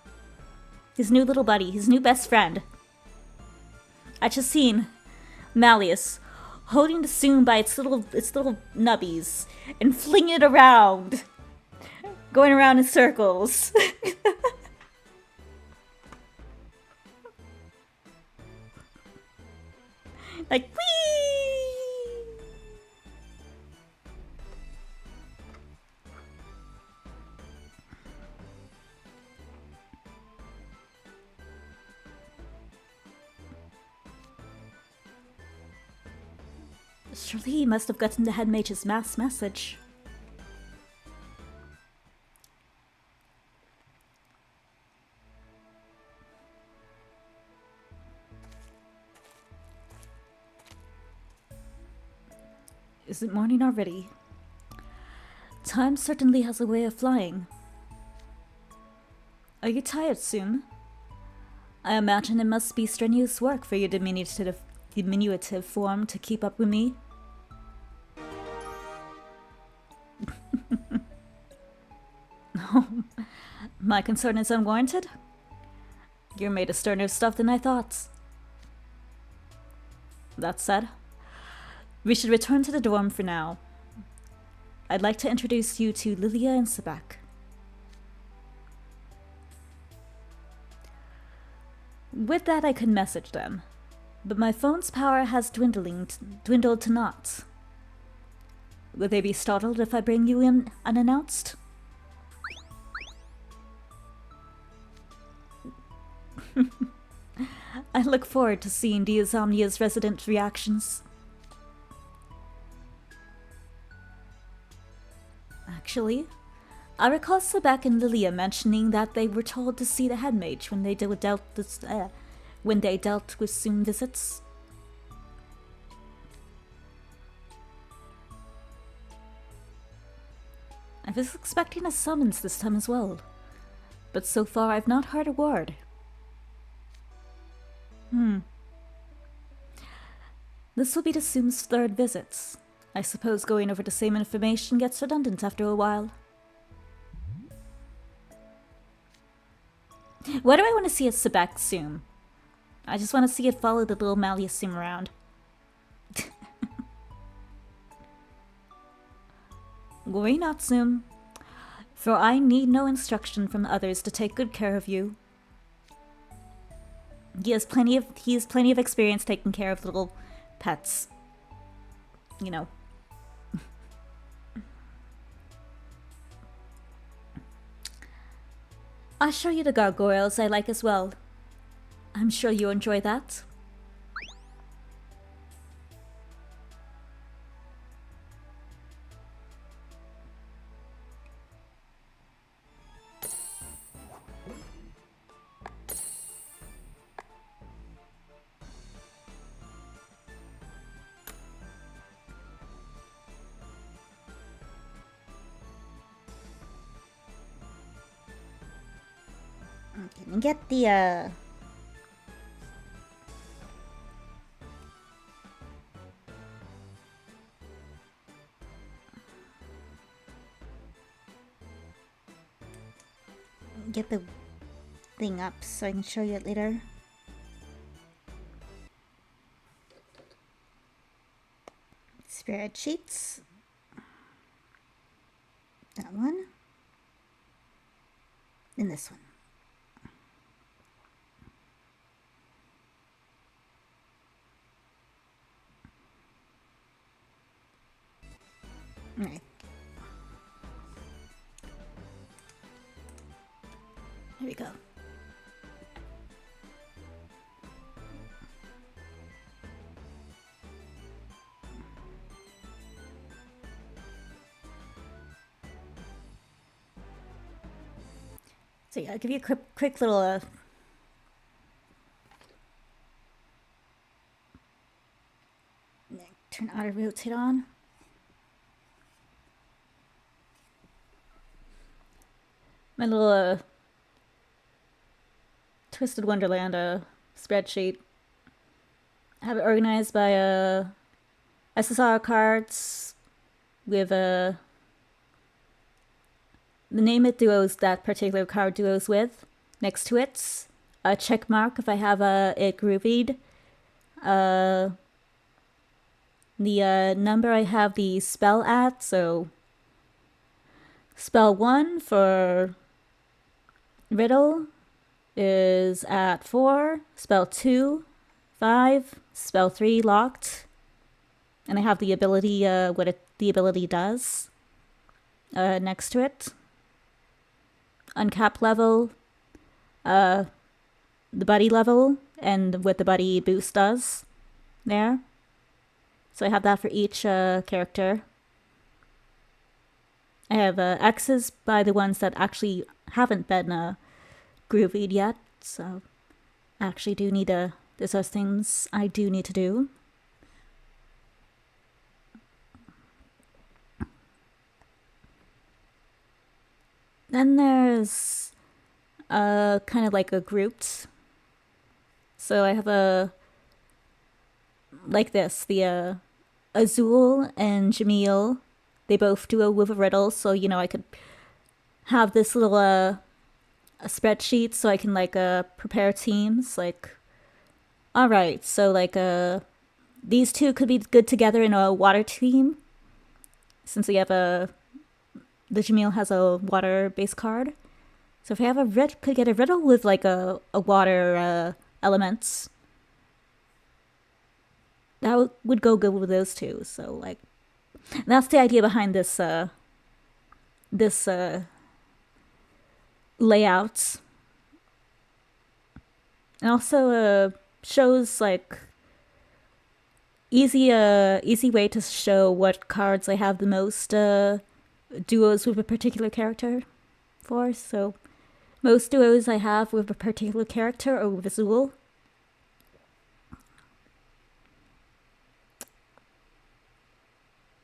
His new little buddy, his new best friend. I just seen Malleus holding the Tsum by its little nubbies and flinging it around. Going around in circles. Like, whee! Surely he must have gotten the head mage's mass message. Is it morning already? Time certainly has a way of flying. Are you tired, Tsum? I imagine it must be strenuous work for your diminutive form to keep up with me. Oh, my concern is unwarranted? You're made of sterner stuff than I thought. That said, we should return to the dorm for now. I'd like to introduce you to Lilia and Sebek. With that, I could message them, but my phone's power has dwindled to naught. Would they be startled if I bring you in unannounced? I look forward to seeing the Insomnia's resident reactions. Actually, I recall Sebek and Lilia mentioning that they were told to see the head mage when they dealt with Tsum visits. I was expecting a summons this time as well, but so far I've not heard a word. This will be the Tsum's third visit. I suppose going over the same information gets redundant after a while. Why do I want to see a Sebek Tsum? I just want to see it follow the little Malleus Tsum around. Worry not, Tsum, for I need no instruction from others to take good care of you. He has plenty of experience taking care of little pets. You know. I'll show you the gargoyles I like as well. I'm sure you enjoy that. Can you get the get the thing up so I can show you it later? Spreadsheets. That one. And this one. Alright. Here we go. So yeah, I'll give you a quick little turn auto rotate on. My little Twisted Wonderland spreadsheet. I have it organized by SSR cards with the name it duos that particular card duos with. Next to it, a check mark if I have it groovied. The number I have the spell at, so spell 1 for Riddle is at 4, spell 2, 5, spell 3 locked, and I have the ability, what the ability does next to it. Uncap level, the buddy level, and what the buddy boost does there. So I have that for each character. I have X's by the ones that actually haven't been groovied yet, so I actually do need to, there's those things I do need to do. Then there's kind of like a grouped. So I have a, like this, the Azul and Jamil, they both do with a riddle, so you know I could have this little a spreadsheet so I can like prepare teams. Like, all right, so like these two could be good together in a water team, since we have the Jamil has a water base card. So if I have could get a riddle with like a water elements, that would go good with those two. So like That's the idea behind this layout. And also shows like easy way to show what cards I have the most duos with a particular character for. So most duos I have with a particular character or with a Zool.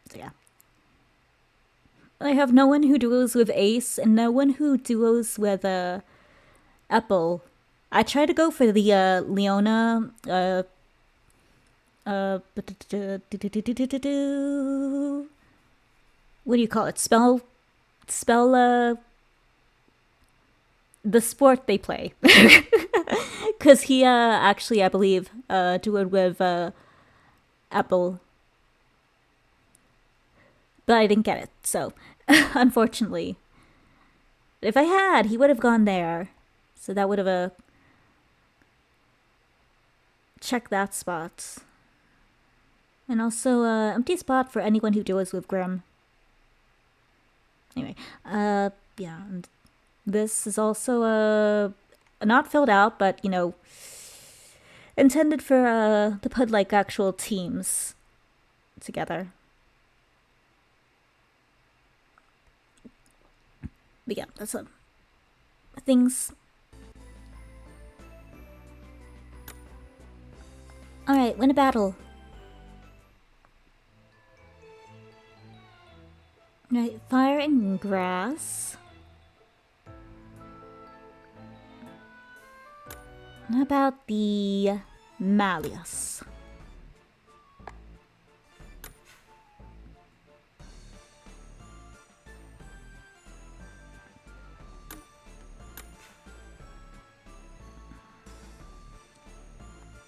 So yeah. I have no one who duos with Ace and no one who duos with Apple. I try to go for the Leona what do you call it? Spell the sport they play. Cause he actually I believe duoed with Apple. But I didn't get it, so unfortunately. If I had, he would have gone there. So that would have checked that spot. And also empty spot for anyone who duos with Grim. Anyway, yeah, and this is also not filled out, but you know, intended for to put like actual teams together. But yeah, that's things. Alright, win a battle. Right, fire and grass. How about the Malleus?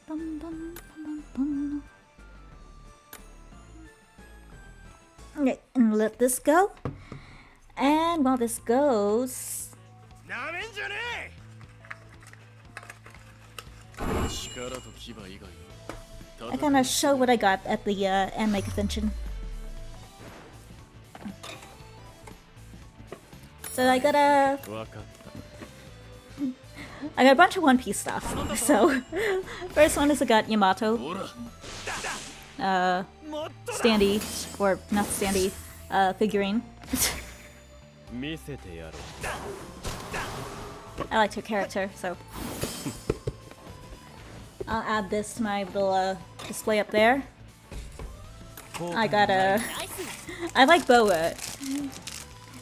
Bum, bum, bum, bum. Okay, and let this go. And while this goes, I kind of show what I got at the anime convention. So I got a bunch of One Piece stuff. So first one is I got Yamato, Standy, or not Standy, figurine. I liked her character, so I'll add this to my little display up there. I got I like Boa.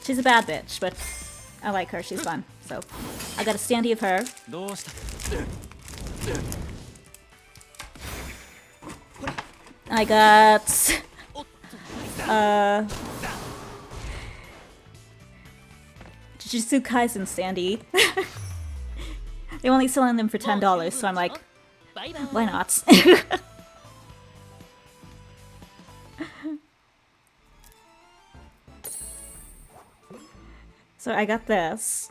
She's a bad bitch, but I like her. She's fun. So I got a standee of her. I got Jujutsu Kaisen standee. They're only selling them for $10, so I'm like, why not? So I got this.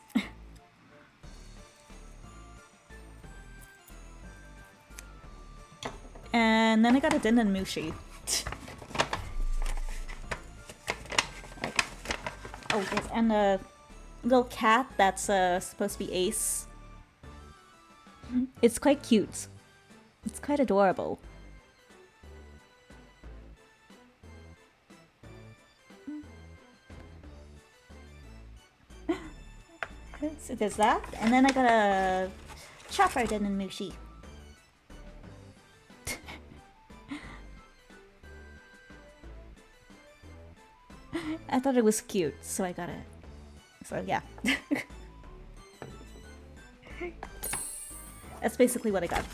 And then I got a Denden Mushi. Oh, yes, and a little cat that's supposed to be Ace. It's quite cute. It's quite adorable. So there's that, and then I got a Chopper Denden Mushi. I thought it was cute, so I got it. So yeah. That's basically what I got.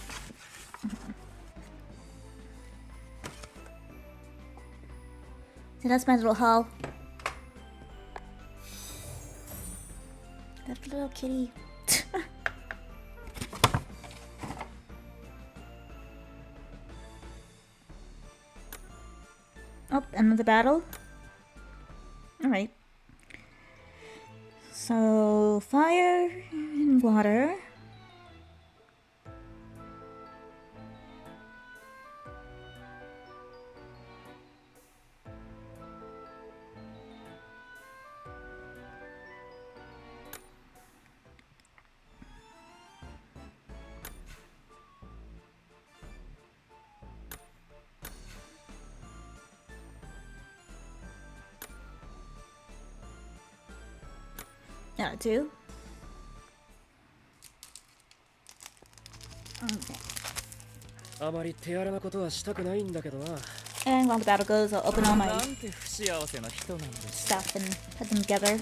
So that's my little haul. That little kitty. Oh, another battle? Alright. So, fire and water. That'll do. Okay. あまり手荒なことはしたくないんだけどな。 And while the battle goes, I'll open all my なんて不幸せな人なんです stuff and put them together.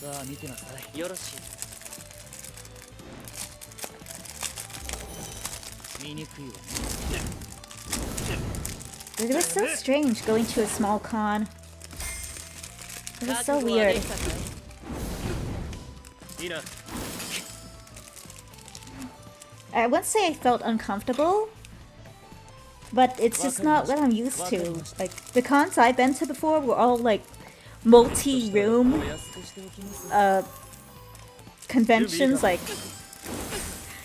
さあ見てなさいよろしい見にくいわね It was so strange going to a small con. It was so weird. いいな。 I wouldn't say I felt uncomfortable, but it's just not what I'm used to. Like, the cons I've been to before were all like multi-room conventions. Like,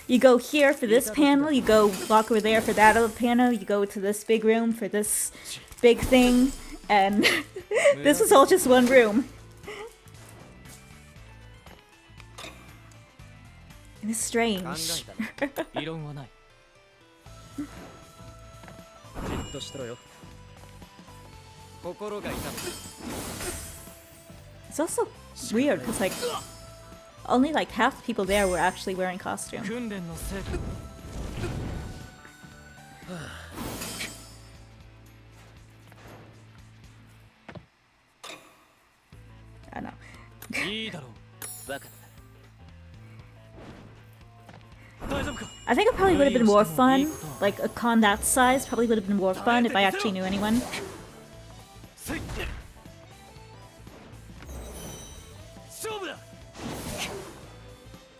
you go here for this panel, you go walk over there for that other panel, you go to this big room for this big thing, and this was all just one room. It was strange. 異論はない じっとしろよ。心が痛む。 It's also weird because like only like half the people there were actually wearing costume. 訓練の成果 I don't know. いいだろう分かった I think it probably would have been more fun. Like a con that size probably would have been more fun if I actually knew anyone. 勝負だ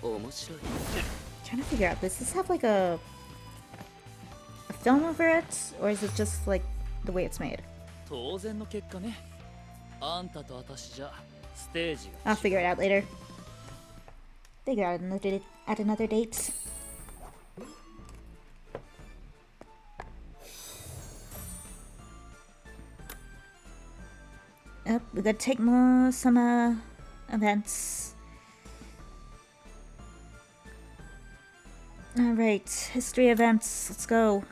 面白い Trying to figure out, does this have like a film over it, or is it just like the way it's made? 当然の結果ねあんたと私じゃステージが I'll figure it out later. Figure out at another date. Yep, we gotta take more summer events. Alright, history events, let's go.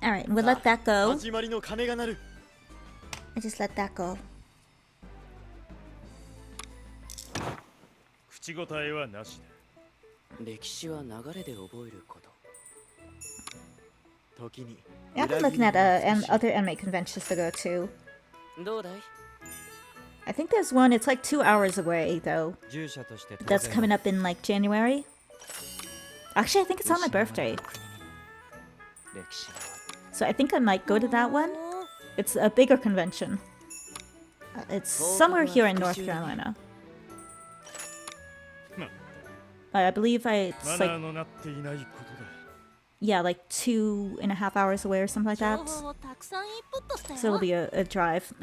Alright, we'll let that go. 始まりの鐘が鳴る I just let that go. 口答えはなしだ歴史は流れで覚えること時に Yeah, I've been looking at other anime conventions to go to. どうだい I think there's one, it's like 2 hours away though. 従者として当 That's 然 coming up in like January. Actually, I think it's on my birthday. 歴史は So I think I might go to that one. It's a bigger convention. It's somewhere here in North Carolina. I believe it's マナ like, ーのなっていないことだ yeah, like 2.5 hours away or something like 情 that. 報をたくさんインプットしたよ So it'll be a drive.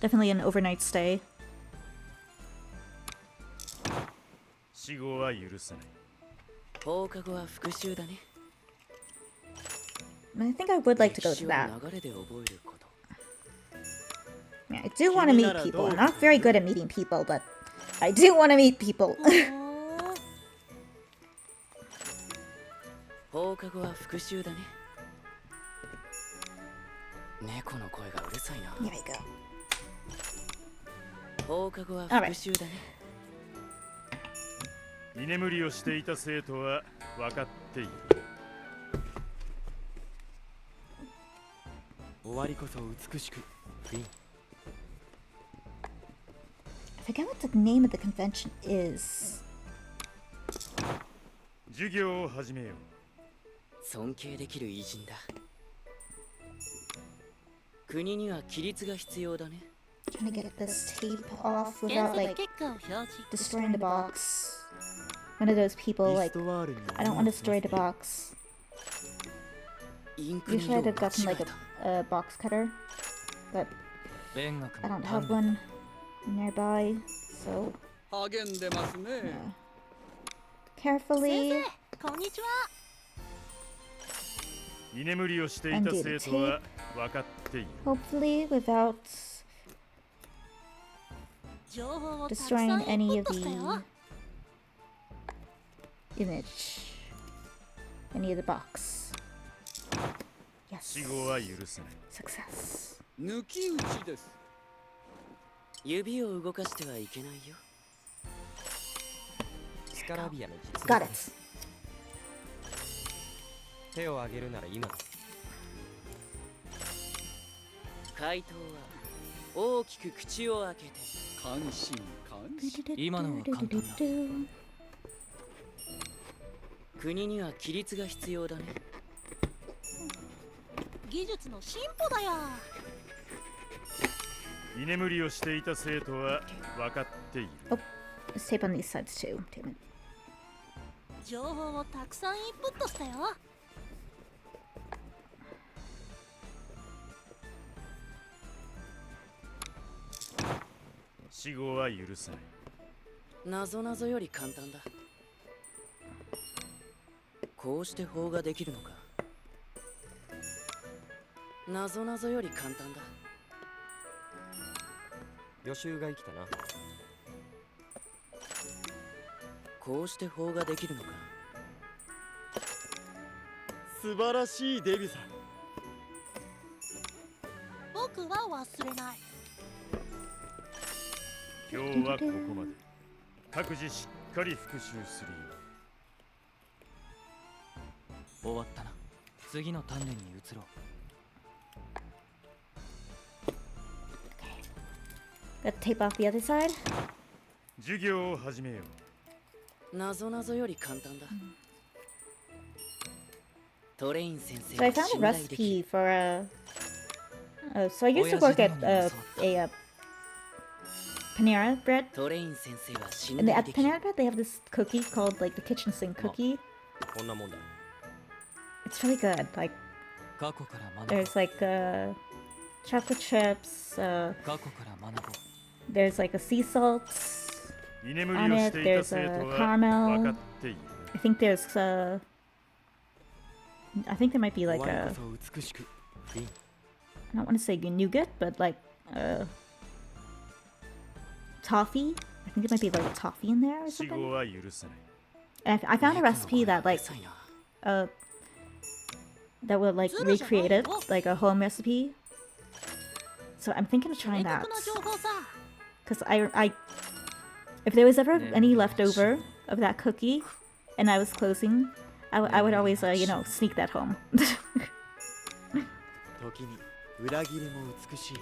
Definitely an overnight stay. 死後は許さない放課後は復習だね But I think I would like to go 歴 to 史を that. 流れで覚えること Yeah, I do want to meet people. I'm not very good at meeting people, but I do want to meet people. 放課後は復習だね猫の声がうるさいな Here we go. 放課後は復習だね居眠りをしていた生徒は分かっている終わりこそ美しくフィン I forget what the name of the convention is. 授業を始めよう尊敬できる偉人だ国には規律が必要だね Trying to get this tape off 検 without 索 like 結果を表示 destroying the box. One of those people like I don't want to destroy the box. インクの Usually I'd 色を have gotten 間違 like えた a box cutter. but 勉学 I も don't 鍛 have 錬 one nearby, so 励んでますね。 carefully こんにちは。居眠りをしてい and た do the 生徒は tape, 分かっている。 hopefully without 情報をたくさ destroying んイン any プッ of トしたよ。 the image, any of the box. 死 Yes, 後は許さない。 success. 抜き打ちです。指を動かしてはいけないよ。スカラビアの実 Got 力 it. 手を挙げるなら今だ。回答は大きく口を開けて。関心関心。今のは簡単だ。国には規律が必要だね。技術の進歩だよ。居眠りをしていた生徒は分かっている。 Oh, let's tape on these sides too. Damn it. 情報をたくさんインプットしたよ。死後は許さない。なぞなぞより簡単だ。こうして法ができるのか。なぞなぞより簡単だ。予習が生きたな。こうして法ができるのか。素晴らしいデビューさん。僕は忘れない。今日はここまで。各自しっかり復習するよ。終わったな。次の鍛錬に移ろう。Got tape off the other side. 授業を始めよう。なぞなぞより簡単だ。トレイン先生 So I found a 信頼でき recipe for so I used to work at a Panera Bread. トレイン先生は信 And 頼 at できる。 Panera Bread, they have this cookie called like the kitchen sink cookie. こんなもんだ。 It's really good. Like 過去から学ぼう。 there's like chocolate chips. 過去から学ぼう。 There's like a sea salt. 居眠りをしていた生徒は分かっている。 I think there's I think there might be like お前 a こそ美しく。フィン。 I don't want to say nougat, but like toffee. I think there might be like toffee in there or 死 something. 後は許さない。 And I found a recipe that like 臭いな。 that would like recreate it, like a home recipe. So I'm thinking of 正 trying 確 that な情報さ。 because I if there was ever any left over of that cookie and I was closing, I would always sneak that home. 時に裏切りも美しい。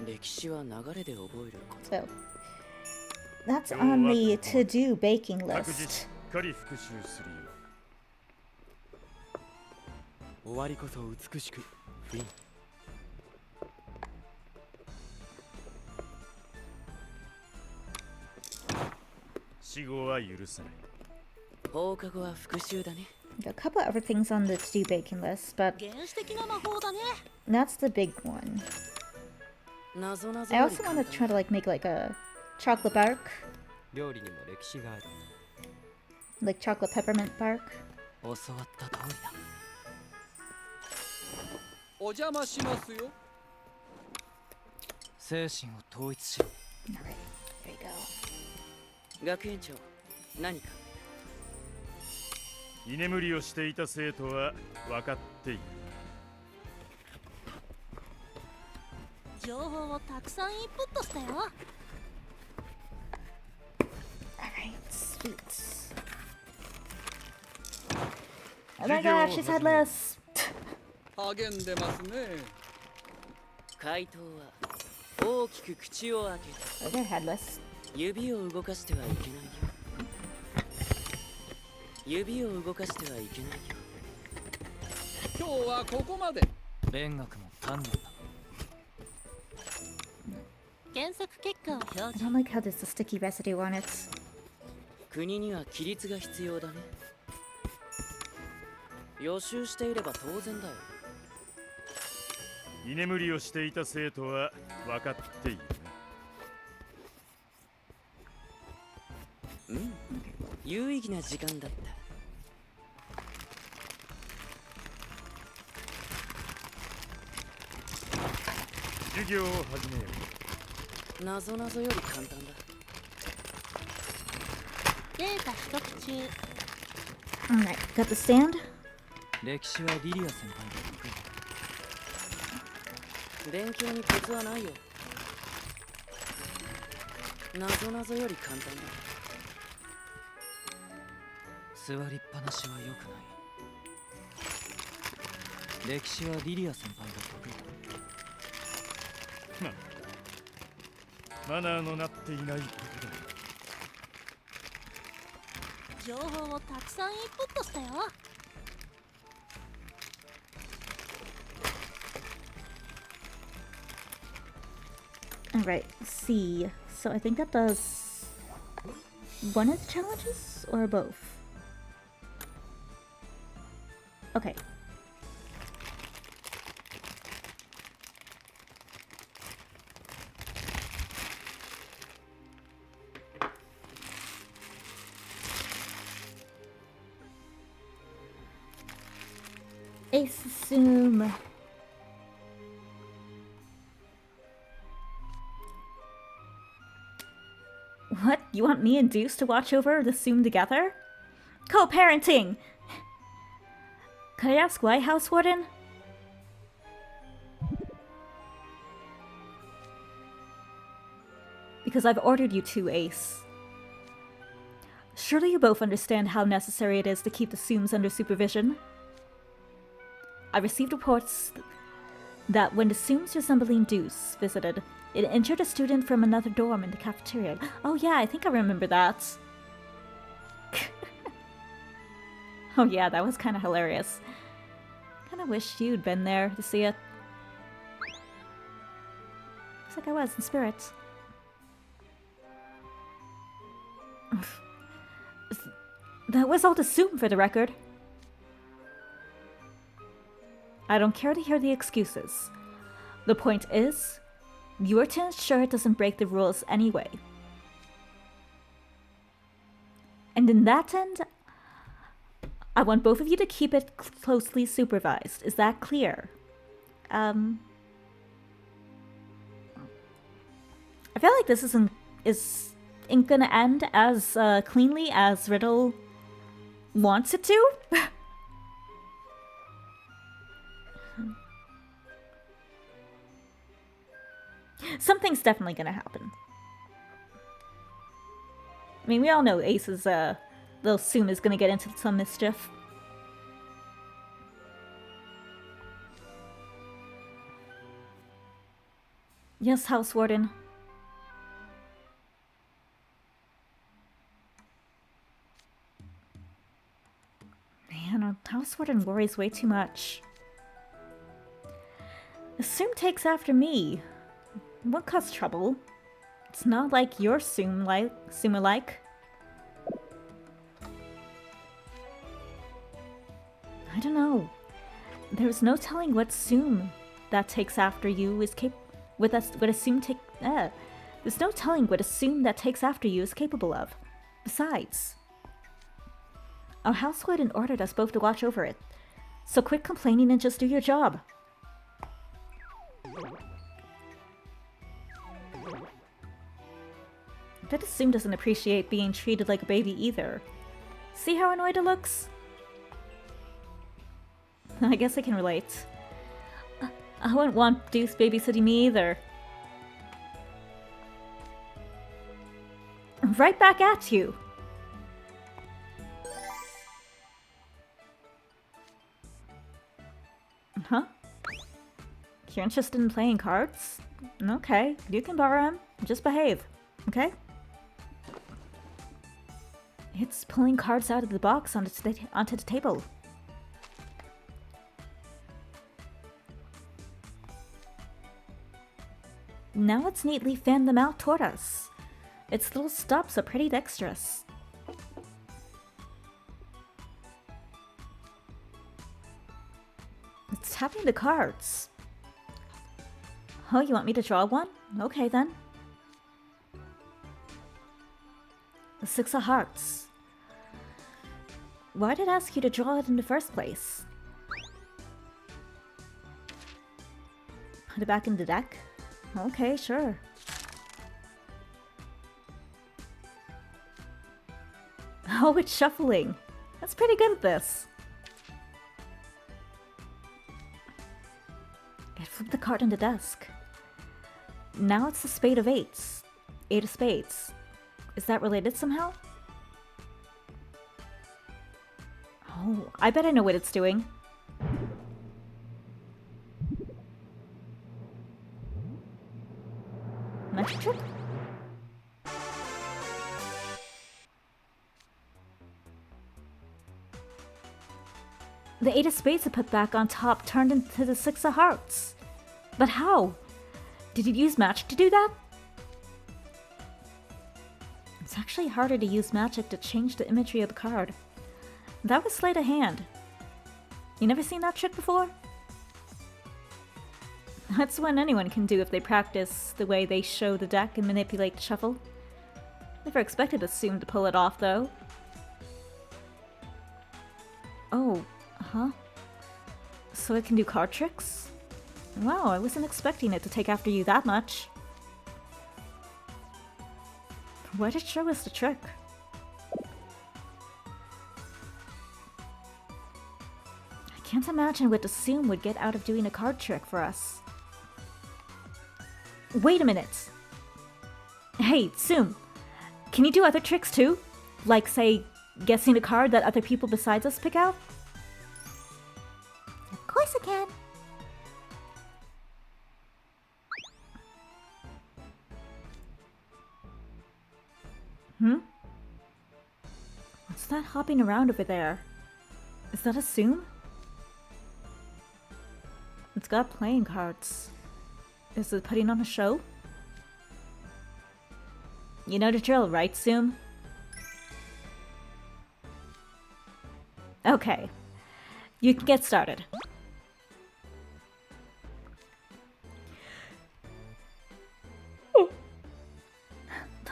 歴史は流れで覚えること。 So that's on the to-do baking 各自し list. っかり復習するよ。終わりこそ美しく。フィン。死後は許さない。放課後は復習だね。 A couple other things on the to-do baking list, but 原始的な魔法だね。 that's the big one. なぞなぞ I より also 簡 want 単 to try to like make like a chocolate bark, 料理にも歴史がある。 like chocolate peppermint bark. 教わった通りだ。お邪魔しますよ。精神を統一しろ。 All right, there you go. 学園長、何か。居眠りをしていた生徒は分かっている。情報をたくさんインプットしたよ。 All right, sweet. Oh my god, she's headless. 励んでますね。回答は大きく口を開けて。 Oh, they're headless. 指を動かしてはいけないよ。指を動かしてはいけないよ。今日はここまで。勉学も鍛錬だ。検索結果を表 I 示。 don't like how there's a sticky residue on it. 国には規律が必要だね。予習していれば当然だよ。居眠りをしていた生徒は分かっているうん、有意義な時間だった。授業を始めよう。なぞなぞより簡単だ。データ取得中。 Alright, got the stand. 歴史はリリア先輩が得意。勉強にコツはないよ。なぞなぞより簡単だ。座りっぱなしは良くない。歴史はリリア先輩が得意だ。マナーのなっていないことだ。情報をたくさんインプットしたよ。Alright, let's see. So I think that does one of the challenges or both? Okay. Assume. What? You want me and Deuce to watch over the Tsum together? Co-parenting! Could I ask why, House Warden? Because I've ordered you to, Ace. Surely you both understand how necessary it is to keep the Tsums under supervision. I received reports that when the Tsums resembling Deuce visited, it injured a student from another dorm in the cafeteria. Oh yeah, I think I remember that. Oh yeah, that was kind of hilarious. Kind of wish you'd been there to see it. Looks like I was in spirit. That was all to Tsum, for the record. I don't care to hear the excuses. The point is, you are to ensure it doesn't break the rules anyway. And in that end, I want both of you to keep it closely supervised. Is that clear? I feel like this isn't gonna end as cleanly as Riddle wants it to. Something's definitely gonna happen. I mean, we all know Ace's little Tsum is gonna get into some mischief. Yes, House Warden. Man, House Warden worries way too much. The Tsum takes after me. What caused trouble? It's not like your Tsum-alike. I don't know. There's no telling what Tsum that takes after you is There's no telling what a Tsum that takes after you is capable of. Besides, our house warden ordered us both to watch over it. So quit complaining and just do your job. I bet Tsum doesn't appreciate being treated like a baby either. See how annoyed it looks? I guess I can relate. I wouldn't want Deuce babysitting me either. Right back at you! Huh? You're interested in playing cards? Okay, you can borrow them. Just behave, okay? It's pulling cards out of the box onto the table. Now it's neatly fanned them out toward us. Its little stops are pretty dexterous. It's tapping the cards. Oh, you want me to draw one? Okay then. The Six of Hearts. Why did I ask you to draw it in the first place? Put it back in the deck? Okay, sure. Oh, it's shuffling. That's pretty good at this. It flipped the card on the desk. Now it's the Spade of Eights. Eight of Spades. Is that related somehow? Oh, I bet I know what it's doing. Magic trick? The Eight of Spades it put back on top turned into the Six of Hearts. But how? Did you use magic to do that? It's actually harder to use magic to change the imagery of the card. That was sleight of hand. You never seen that trick before? That's what anyone can do if they practice the way they show the deck and manipulate the shuffle. Never expected Tsum to pull it off, though. Oh, huh? So it can do card tricks? Wow, I wasn't expecting it to take after you that much. Why did it show us the trick? I can't imagine what Tsum would get out of doing a card trick for us. Wait a minute! Hey, Tsum! Can you do other tricks too? Like, say, guessing a card that other people besides us pick out? Of course I can. Hmm? What's that hopping around over there? Is that Tsum? It's got playing cards. Is it putting on a show? You know the drill, right, Tsum? Okay. You can get started.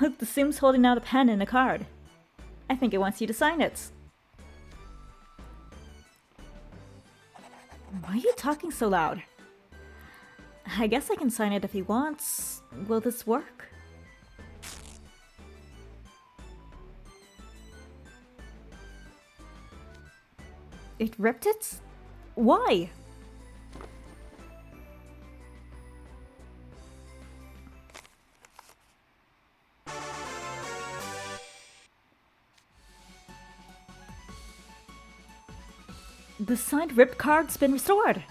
Look, the Tsum's holding out a pen and a card. I think it wants you to sign it. Why are you talking so loud? I guess I can sign it if he wants. Will this work? It ripped it? Why? The signed ripped card's been restored.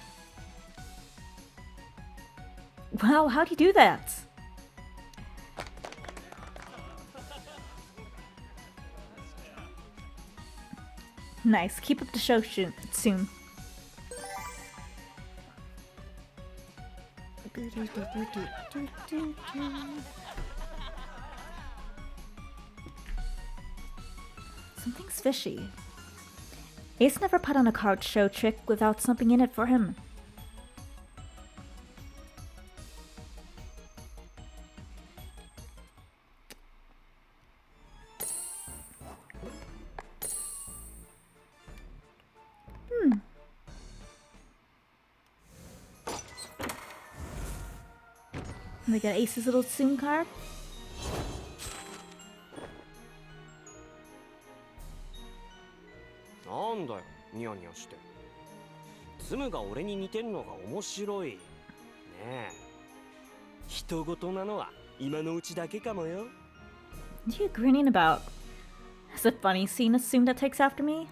Wow, how'd you do that? Nice, keep up the show soon. Something's fishy. Ace never put on a card show trick without something in it for him. We got Ace's little Tsum card.なんだよ、ニヤニヤして。ツムが俺に似てんのが面白い。ねえ。人事なのは今のうちだけかもよ。What are you grinning about? Is it funny seeing a Tsum that takes after me?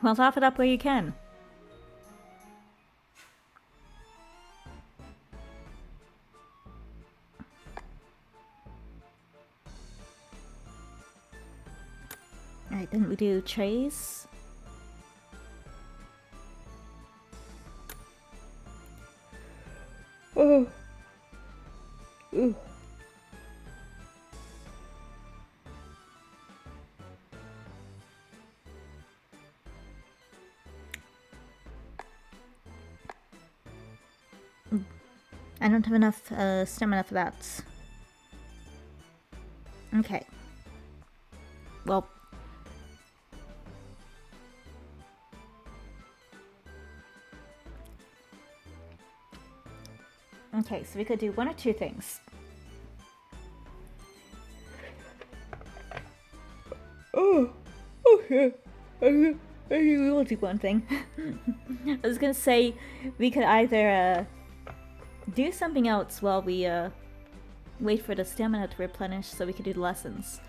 Well, laugh it up where you can. Alright, then we do trays. Oh. Ooh. I don't have enough stamina for that. Okay. Well. Okay, so we could do one or two things. Oh, okay. We will do one thing. I was gonna say we could either do something else while we wait for the stamina to replenish so we could do the lessons.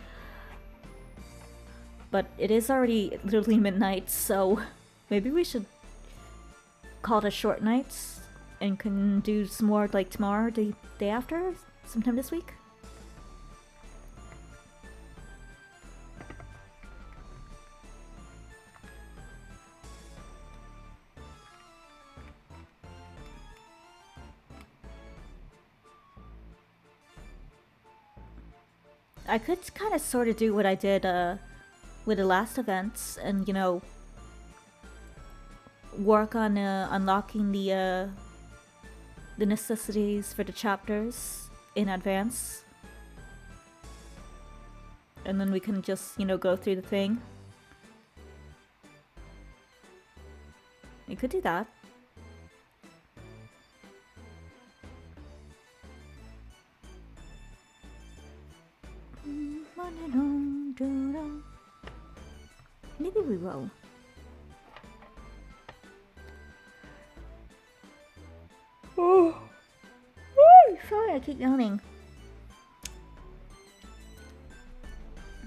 But it is already literally midnight, so maybe we should call it a short night and can do some more like tomorrow or the day after, sometime this week. I could kind of sort of do what I did with the last events and, you know, work on unlocking the necessities for the chapters in advance. And then we can just, you know, go through the thing. We could do that. Maybe we will. Oh, sorry, I keep yawning.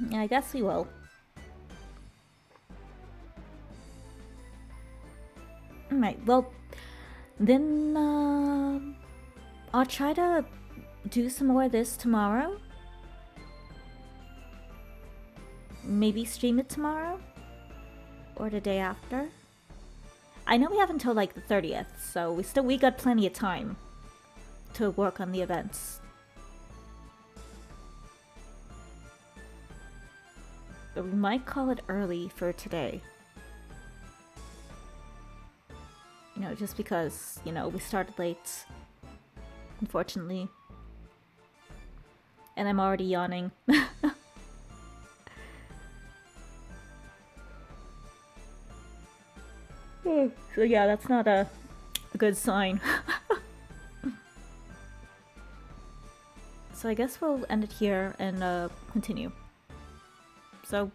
Yeah, I guess we will. Alright, well, then I'll try to do some more of this tomorrow. Maybe stream it tomorrow? Or the day after? I know we have until like the 30th, so we got plenty of time to work on the events. But we might call it early for today. You know, just because, you know, we started late. Unfortunately. And I'm already yawning. So yeah, that's not a good sign. So I guess we'll end it here and continue. So,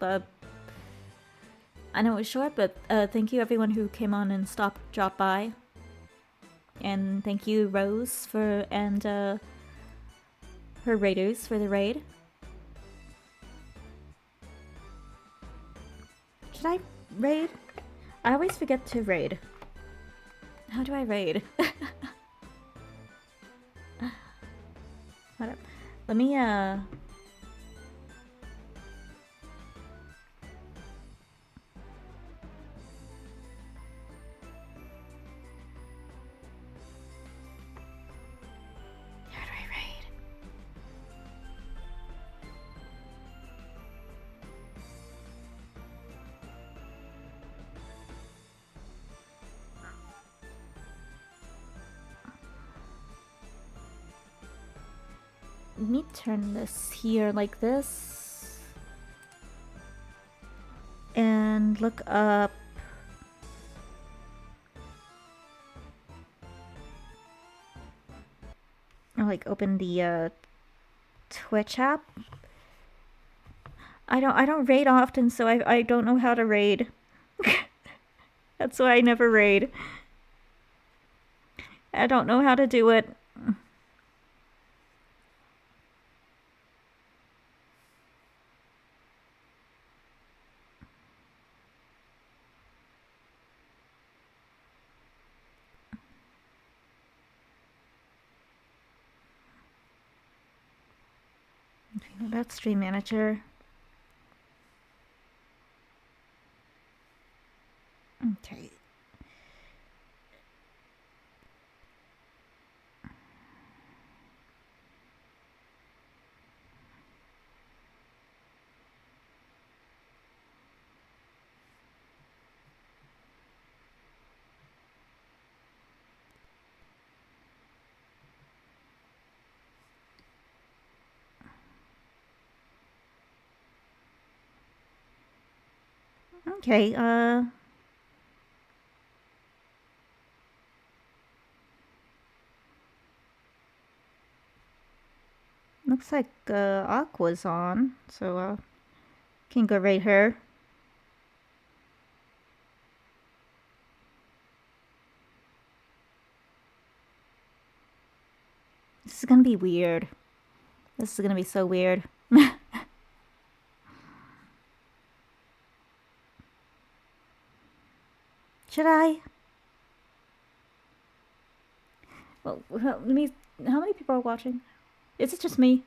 I know it was short, but thank you everyone who came on and dropped by. And thank you Rose and her raiders for the raid. Should I raid? I always forget to raid. How do I raid? Hold up. Let me How do I raid? Let me turn this here like this. And look up. Or like open the Twitch app. I don't raid often, so I don't know how to raid. That's why I never raid. I don't know how to do it. That's Stream Manager. Okay. Okay, looks like Aqua's on, so can go right her. This is gonna be weird. This is gonna be so weird. Should I? Well, let me. How many people are watching? Is it just me?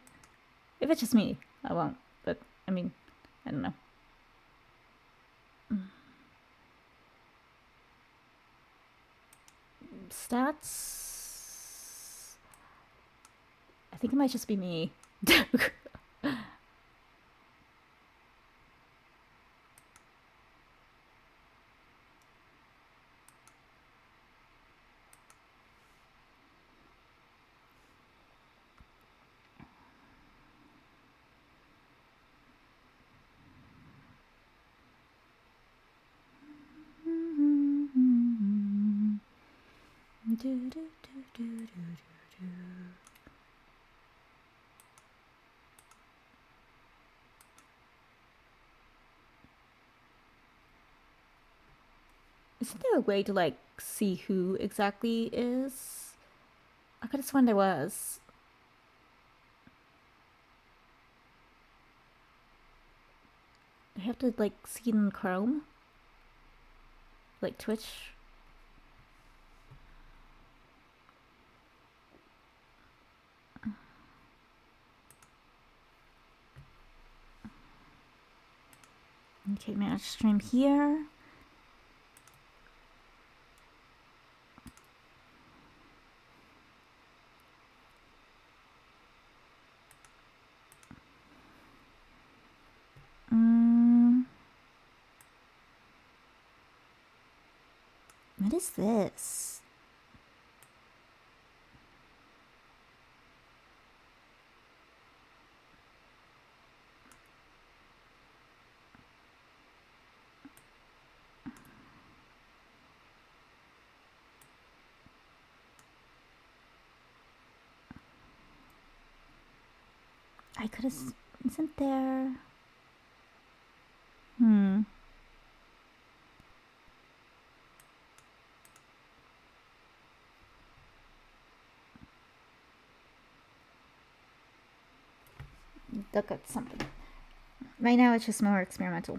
If it's just me, I won't. But I mean, I don't know. Stats. I think it might just be me. Isn't there a way to like see who exactly is? I could have sworn there was. I have to like see it in Chrome, like Twitch. Okay, manage stream here. What is this? I could have. Isn't there? Look at something. Right now, it's just more experimental.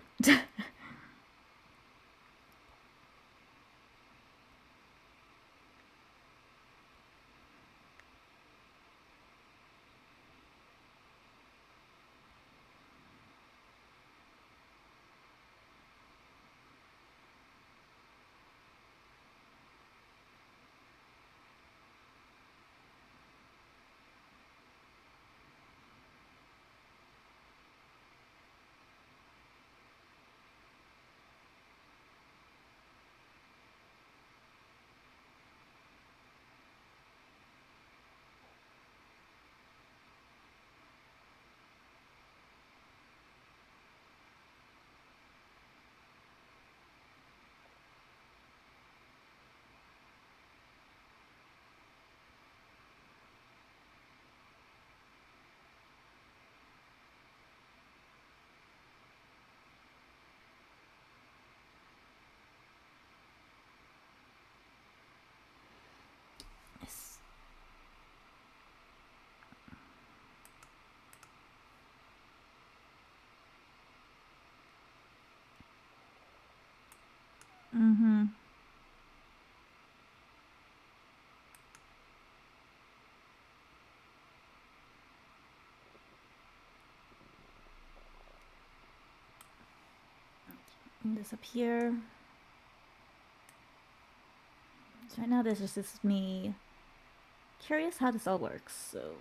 Yes. This up here. So right now this is just me curious how this all works. So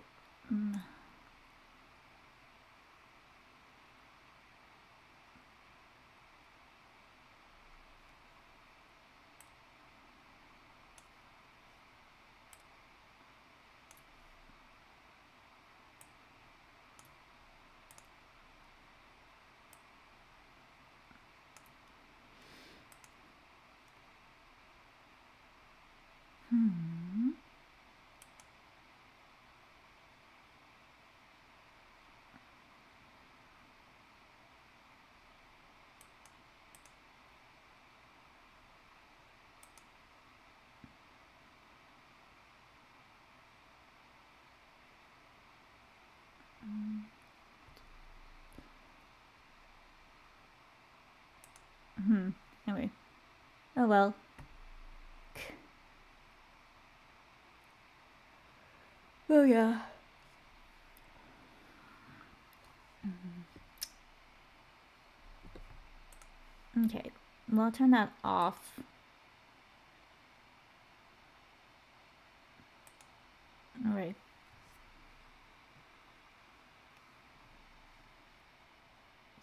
Oh well. Oh yeah. Okay, well, I'll turn that off. Alright.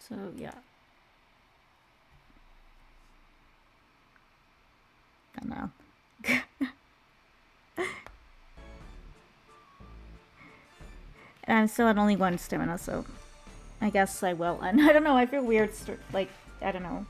So, yeah. I don't know. And I'm still at only 1 stamina, so I guess I will. And I don't know, I feel weird, like, I don't know.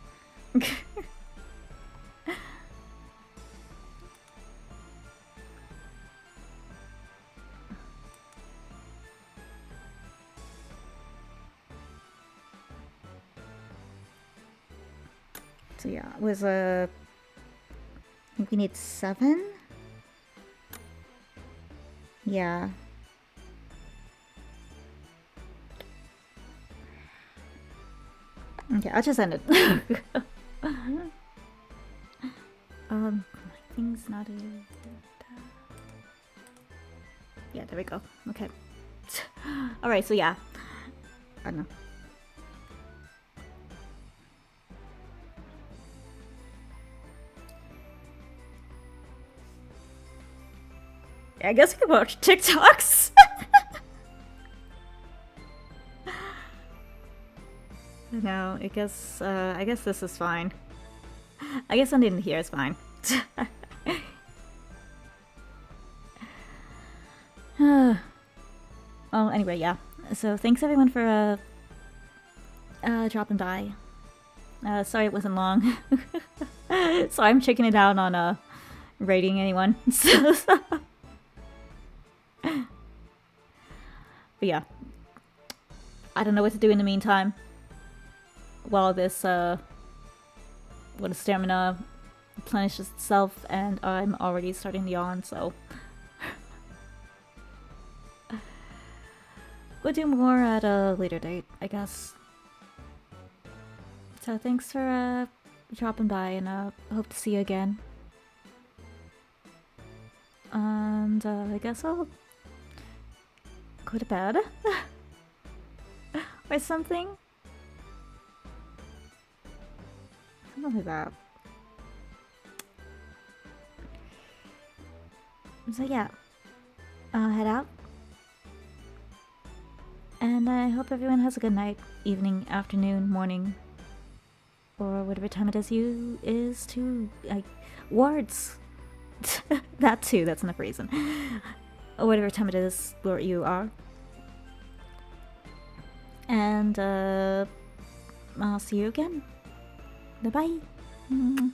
So yeah, it was I think we need 7? Yeah. Okay, I'll just end it. My thing's not in. Yeah, there we go. Okay. Alright, so yeah. I don't know. I guess we could watch TikToks. No, I guess this is fine. I guess ending here is fine. Well, anyway, yeah. So thanks everyone for dropping by. Sorry it wasn't long. So I'm checking it out on rating anyone. But yeah. I don't know what to do in the meantime. While this when stamina replenishes itself, and I'm already starting to yawn, so we'll do more at a later date, I guess. So thanks for dropping by, and hope to see you again. And I guess I'll go to bed or something. Something like that. So yeah, I'll head out. And I hope everyone has a good night, evening, afternoon, morning, or whatever time it is to words. That too, that's enough reason. Or whatever time it is where you are. And I'll see you again. Bye bye.